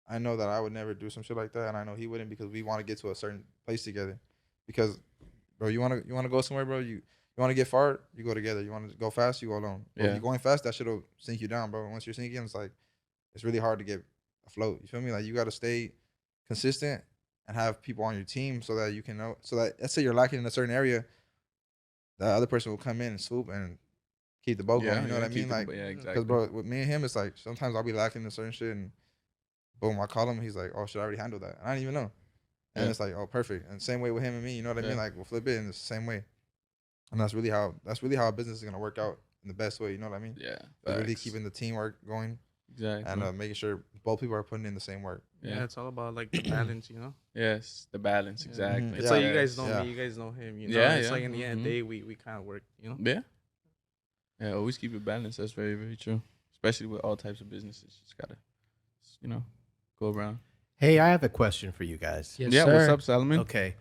Speaker 5: I know that I would never do some shit like that, and I know he wouldn't because we want to get to a certain place together. Because, bro, you wanna go somewhere, bro. You want to get far, you go together. You want to go fast, you go alone. But if
Speaker 3: Yeah.
Speaker 5: you're going fast, that shit'll sink you down, bro. Once you're sinking, it's like it's really hard to get afloat. You feel me? Like you gotta stay consistent and have people on your team so that you can know. So that let's say you're lacking in a certain area, the other person will come in and swoop and keep the boat going. You know what I mean? Like,
Speaker 3: yeah, exactly.
Speaker 5: because bro, with me and him, it's like sometimes I'll be lacking in certain shit and boom, I call him. He's like, "Oh shit, I already handled that." And I didn't even know. And
Speaker 3: Yeah.
Speaker 5: it's like, "Oh, perfect." And same way with him and me. You know what I mean?
Speaker 3: Yeah.
Speaker 5: Like we'll flip it in the same way. And that's really how a business is gonna work out in the best way. You know what I mean?
Speaker 3: Yeah,
Speaker 5: Like, really
Speaker 3: facts.
Speaker 5: keeping the teamwork going
Speaker 3: exactly.
Speaker 5: and making sure both people are putting in the same work.
Speaker 6: Yeah, it's all about like the balance, you know.
Speaker 3: Yes, the balance,
Speaker 6: Yeah.
Speaker 3: exactly.
Speaker 5: Mhm.
Speaker 6: It's
Speaker 5: Yeah.
Speaker 6: like you guys know
Speaker 5: Yeah.
Speaker 6: me, you guys know him. You know,
Speaker 3: Yeah,
Speaker 6: it's
Speaker 3: yeah.
Speaker 6: like in the end of
Speaker 3: Mhm.
Speaker 6: the day, we kind of work, you know.
Speaker 3: Yeah. Yeah, always keep it balanced. That's very, very true. Especially with all types of businesses. Just gotta, go around.
Speaker 7: Hey, I have a question for you guys.
Speaker 4: Yes,
Speaker 3: yeah,
Speaker 4: sir.
Speaker 3: what's up, Solomon?
Speaker 7: Okay.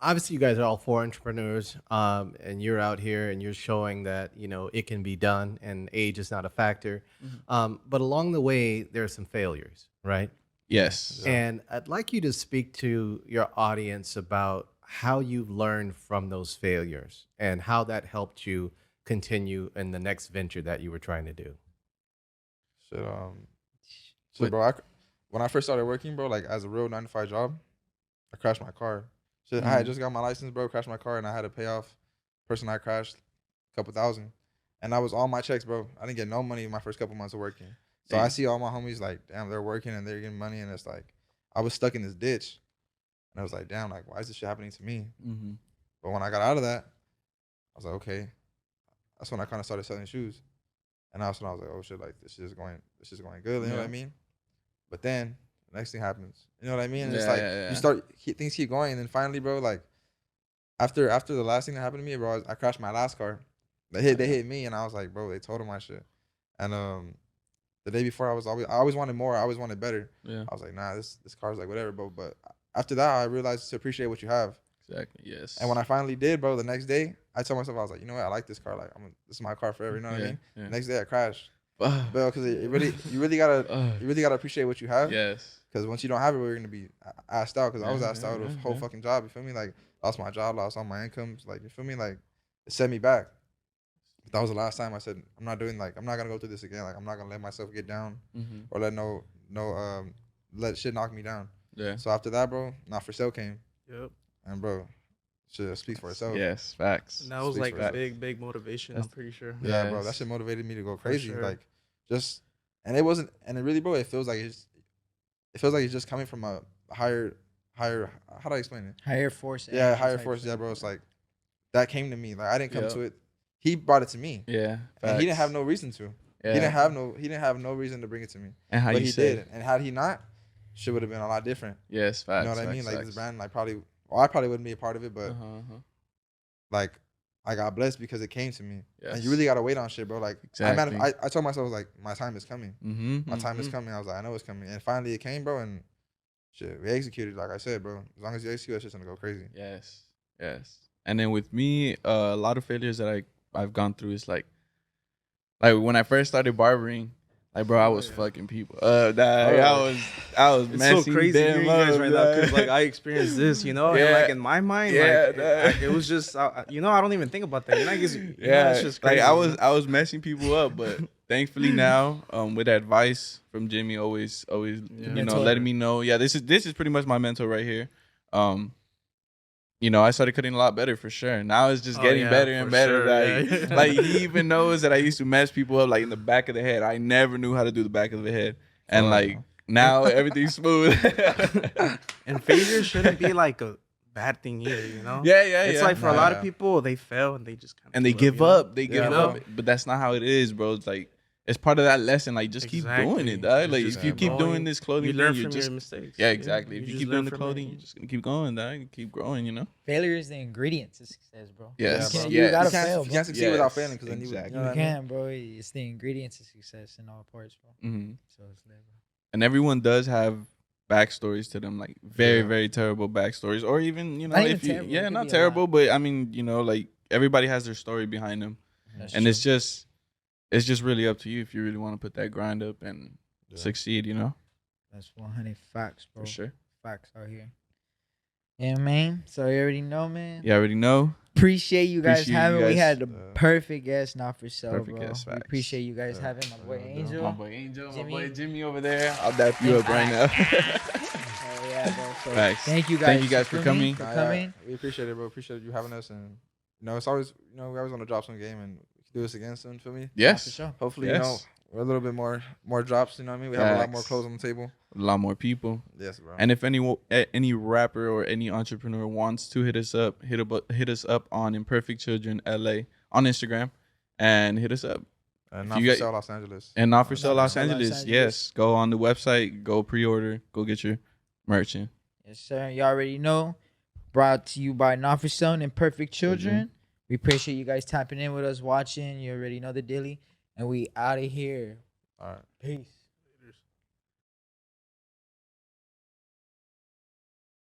Speaker 7: Obviously, you guys are all four entrepreneurs, and you're out here and you're showing that it can be done, and age is not a factor. But along the way, there are some failures, right?
Speaker 3: Yes.
Speaker 7: And I'd like you to speak to your audience about how you've learned from those failures and how that helped you continue in the next venture that you were trying to do.
Speaker 5: Shit,
Speaker 3: What-
Speaker 5: bro, when I first started working, bro, like as a real 9 to 5 job, I crashed my car. Shit, I had just got my license, bro, crashed my car, and I had to pay off person I crashed a couple thousand. And that was all my checks, bro. I didn't get no money in my first couple months of working. So I see all my homies like, damn, they're working and they're getting money, and it's like, I was stuck in this ditch. And I was like, damn, like, why is this shit happening to me?
Speaker 3: Mm-hmm.
Speaker 5: But when I got out of that, I was like, okay. That's when I kind of started selling shoes. And that's when I was like, oh shit, like this is going good. You know what I mean? But then the next thing happens. You know what I mean? And it's like you start things keep going, and then finally, bro, like after the last thing that happened to me, bro, I crashed my last car. They hit me, and I was like, bro, they totaled my shit. And the day before, I always wanted more. I always wanted better.
Speaker 3: Yeah.
Speaker 5: I was like, nah, this car's like whatever, bro. But after that, I realized to appreciate what you have.
Speaker 3: Exactly. Yes.
Speaker 5: And when I finally did, bro, the next day, I told myself, I was like, you know what, I like this car. Like, this is my car forever. You know what I mean?
Speaker 3: Yeah.
Speaker 5: The next day, I crashed, bro, because you really gotta appreciate what you have.
Speaker 3: Yes.
Speaker 5: Because once you don't have it, we're gonna be asked out. Because I was
Speaker 3: Yeah,
Speaker 5: asked out of
Speaker 3: yeah,
Speaker 5: a whole
Speaker 3: yeah.
Speaker 5: fucking job. You feel me? Like, lost my job, lost all my incomes. Like, you feel me? Like, it set me back. But that was the last time I said, I'm not gonna go through this again. Like, I'm not gonna let myself get down
Speaker 3: Mm-hmm.
Speaker 5: or let shit knock me down.
Speaker 3: Yeah.
Speaker 5: So after that, bro, Not For Sale came,
Speaker 6: Yep.
Speaker 5: and bro, shit speaks for itself.
Speaker 3: Yes. Facts.
Speaker 6: And that was
Speaker 5: Speaks
Speaker 6: like
Speaker 5: for
Speaker 6: a
Speaker 5: itself.
Speaker 6: big motivation.
Speaker 3: That's-
Speaker 6: I'm pretty sure.
Speaker 5: Yeah, bro, that
Speaker 3: Yes.
Speaker 5: shit motivated me to go crazy.
Speaker 6: sure.
Speaker 5: Like, and it wasn't, and it really, bro, it feels like it's just coming from a higher. How do I explain it?
Speaker 4: Higher force.
Speaker 5: Yeah,
Speaker 4: energy
Speaker 5: higher
Speaker 4: type
Speaker 5: force.
Speaker 4: thing.
Speaker 5: Yeah, bro, it's like that came to me. Like I didn't come
Speaker 3: Yep.
Speaker 5: to it. He brought it to me,
Speaker 3: Yeah.
Speaker 5: and he didn't
Speaker 3: facts.
Speaker 5: have no reason to.
Speaker 3: Yeah.
Speaker 5: He didn't have no reason to bring it to me.
Speaker 3: And how
Speaker 5: But
Speaker 3: you
Speaker 5: he
Speaker 3: said.
Speaker 5: did, and had he not, shit would have been a lot different.
Speaker 3: Yes. Facts.
Speaker 5: You know what I
Speaker 3: facts,
Speaker 5: mean? Like
Speaker 3: facts.
Speaker 5: this brand, like I probably wouldn't be a part of it, but like I got blessed because it came to me.
Speaker 3: Yes.
Speaker 5: And you really gotta wait on shit, bro. Like
Speaker 3: Exactly.
Speaker 5: I told myself like my time is coming.
Speaker 3: Mm-hmm.
Speaker 5: My time is coming. I was like, I know it's coming. And finally it came, bro, and shit, we executed, like I said, bro. As long as you execute, it's just gonna go crazy.
Speaker 3: Yes. Yes. And then with me, a lot of failures that I've gone through is like when I first started barbering, like bro, I was fucking people up. I was
Speaker 6: It's
Speaker 3: messing
Speaker 6: so crazy
Speaker 3: them
Speaker 6: hearing you guys
Speaker 3: up,
Speaker 6: right now because
Speaker 3: dog.
Speaker 6: like I experienced this, you know,
Speaker 3: Yeah.
Speaker 6: and like in my mind,
Speaker 3: Yeah,
Speaker 6: like it was just, I don't even think about that. You know,
Speaker 3: Yeah,
Speaker 6: it's just
Speaker 3: like
Speaker 6: crazy,
Speaker 3: I was messing people up, but thankfully now, with advice from Jimmy, always,
Speaker 4: Mentor.
Speaker 3: letting me know. Yeah, this is pretty much my mentor right here. I started cutting a lot better for sure. Now it's just
Speaker 6: Oh,
Speaker 3: getting
Speaker 6: yeah,
Speaker 3: better and
Speaker 6: for
Speaker 3: better.
Speaker 6: sure,
Speaker 3: Like,
Speaker 6: yeah.
Speaker 3: like he even knows that I used to mess people up like in the back of the head. I never knew how to do the back of the head, and
Speaker 5: Oh,
Speaker 3: like now everything's smooth.
Speaker 6: And failure shouldn't be like a bad thing either, you know.
Speaker 3: Yeah,
Speaker 6: It's
Speaker 3: yeah.
Speaker 6: like for a lot
Speaker 5: Yeah.
Speaker 6: of people, they fail and they just kind of
Speaker 3: And they give up. They give
Speaker 5: Yeah,
Speaker 3: up.
Speaker 5: bro.
Speaker 3: But that's not how it is, bro. It's like it's part of that lesson. Like just keep doing it, dog. Like if you keep doing this clothing
Speaker 6: you
Speaker 3: thing,
Speaker 6: learn
Speaker 3: you're
Speaker 6: from
Speaker 3: just
Speaker 6: your mistakes.
Speaker 3: yeah, exactly. If you
Speaker 6: just
Speaker 3: keep
Speaker 6: learn
Speaker 3: doing the
Speaker 6: from it.
Speaker 3: clothing, you're just gonna keep going, dog. You keep growing, you know.
Speaker 4: Failure is the ingredient to success, bro.
Speaker 3: Yes,
Speaker 5: Yeah, bro.
Speaker 4: You gotta
Speaker 5: You can't,
Speaker 4: fail,
Speaker 5: you
Speaker 4: bro.
Speaker 5: can't succeed without failing, because then
Speaker 3: Exactly.
Speaker 5: you
Speaker 4: You
Speaker 5: know what I mean?
Speaker 4: can, bro. It's the ingredient to success in all parts, bro.
Speaker 3: Mm-hmm.
Speaker 4: So it's there, bro.
Speaker 3: And everyone does have backstories to them, like very,
Speaker 5: Yeah.
Speaker 3: very terrible backstories, or even
Speaker 4: Not even
Speaker 3: if you
Speaker 4: terrible, it could
Speaker 3: not
Speaker 4: be a
Speaker 3: terrible,
Speaker 4: lot.
Speaker 3: but I mean, like everybody has their story behind them,
Speaker 4: That's
Speaker 3: and
Speaker 4: true.
Speaker 3: it's just really up to you if you really want to put that grind up and
Speaker 5: Yeah.
Speaker 3: succeed, you know.
Speaker 4: That's 100 facts, bro.
Speaker 3: for sure.
Speaker 4: Facts out here. Yeah, man. So you already know, man.
Speaker 3: You already know.
Speaker 4: Appreciate you guys
Speaker 3: Appreciate you
Speaker 4: having. We
Speaker 3: guys.
Speaker 4: had the perfect guest, not for sale,
Speaker 3: Perfect
Speaker 4: bro.
Speaker 3: guest,
Speaker 4: We
Speaker 3: facts.
Speaker 4: appreciate you guys having my boy Angel.
Speaker 3: My boy Angel,
Speaker 4: Jimmy.
Speaker 3: my boy Jimmy over there. I'll dap you up right now.
Speaker 4: Oh yeah, bro. So
Speaker 3: Facts.
Speaker 4: thank you guys.
Speaker 3: Thank you guys for coming.
Speaker 4: For
Speaker 5: Nah,
Speaker 4: coming.
Speaker 5: yeah, we appreciate it, bro. Appreciate you having us, and it's always we always want to drop some game, and we can do this again soon. Feel me?
Speaker 3: Yes.
Speaker 4: For sure.
Speaker 5: Hopefully,
Speaker 3: Yes.
Speaker 5: we're a little bit more drops. You know what I mean? We have a lot more
Speaker 3: Facts.
Speaker 5: clothes on the table.
Speaker 3: A lot more people.
Speaker 5: Yes, bro.
Speaker 3: And if any rapper or any entrepreneur wants to hit us up, hit us up on Imperfect Children LA on Instagram, and hit us up.
Speaker 5: And
Speaker 3: if
Speaker 5: not
Speaker 3: you
Speaker 5: for
Speaker 3: got-
Speaker 5: sale, Los Angeles.
Speaker 3: And not for sale
Speaker 4: Not
Speaker 3: Los
Speaker 4: for sale Los
Speaker 3: Angeles.
Speaker 4: Angeles.
Speaker 3: Yes, go on the website, go pre-order, go get your merch in.
Speaker 4: Yes, sir. You already know. Brought to you by Not For Sale and Perfect Children. We appreciate you guys tapping in with us, watching. You already know the daily. And we out of here.
Speaker 5: All right.
Speaker 4: Peace.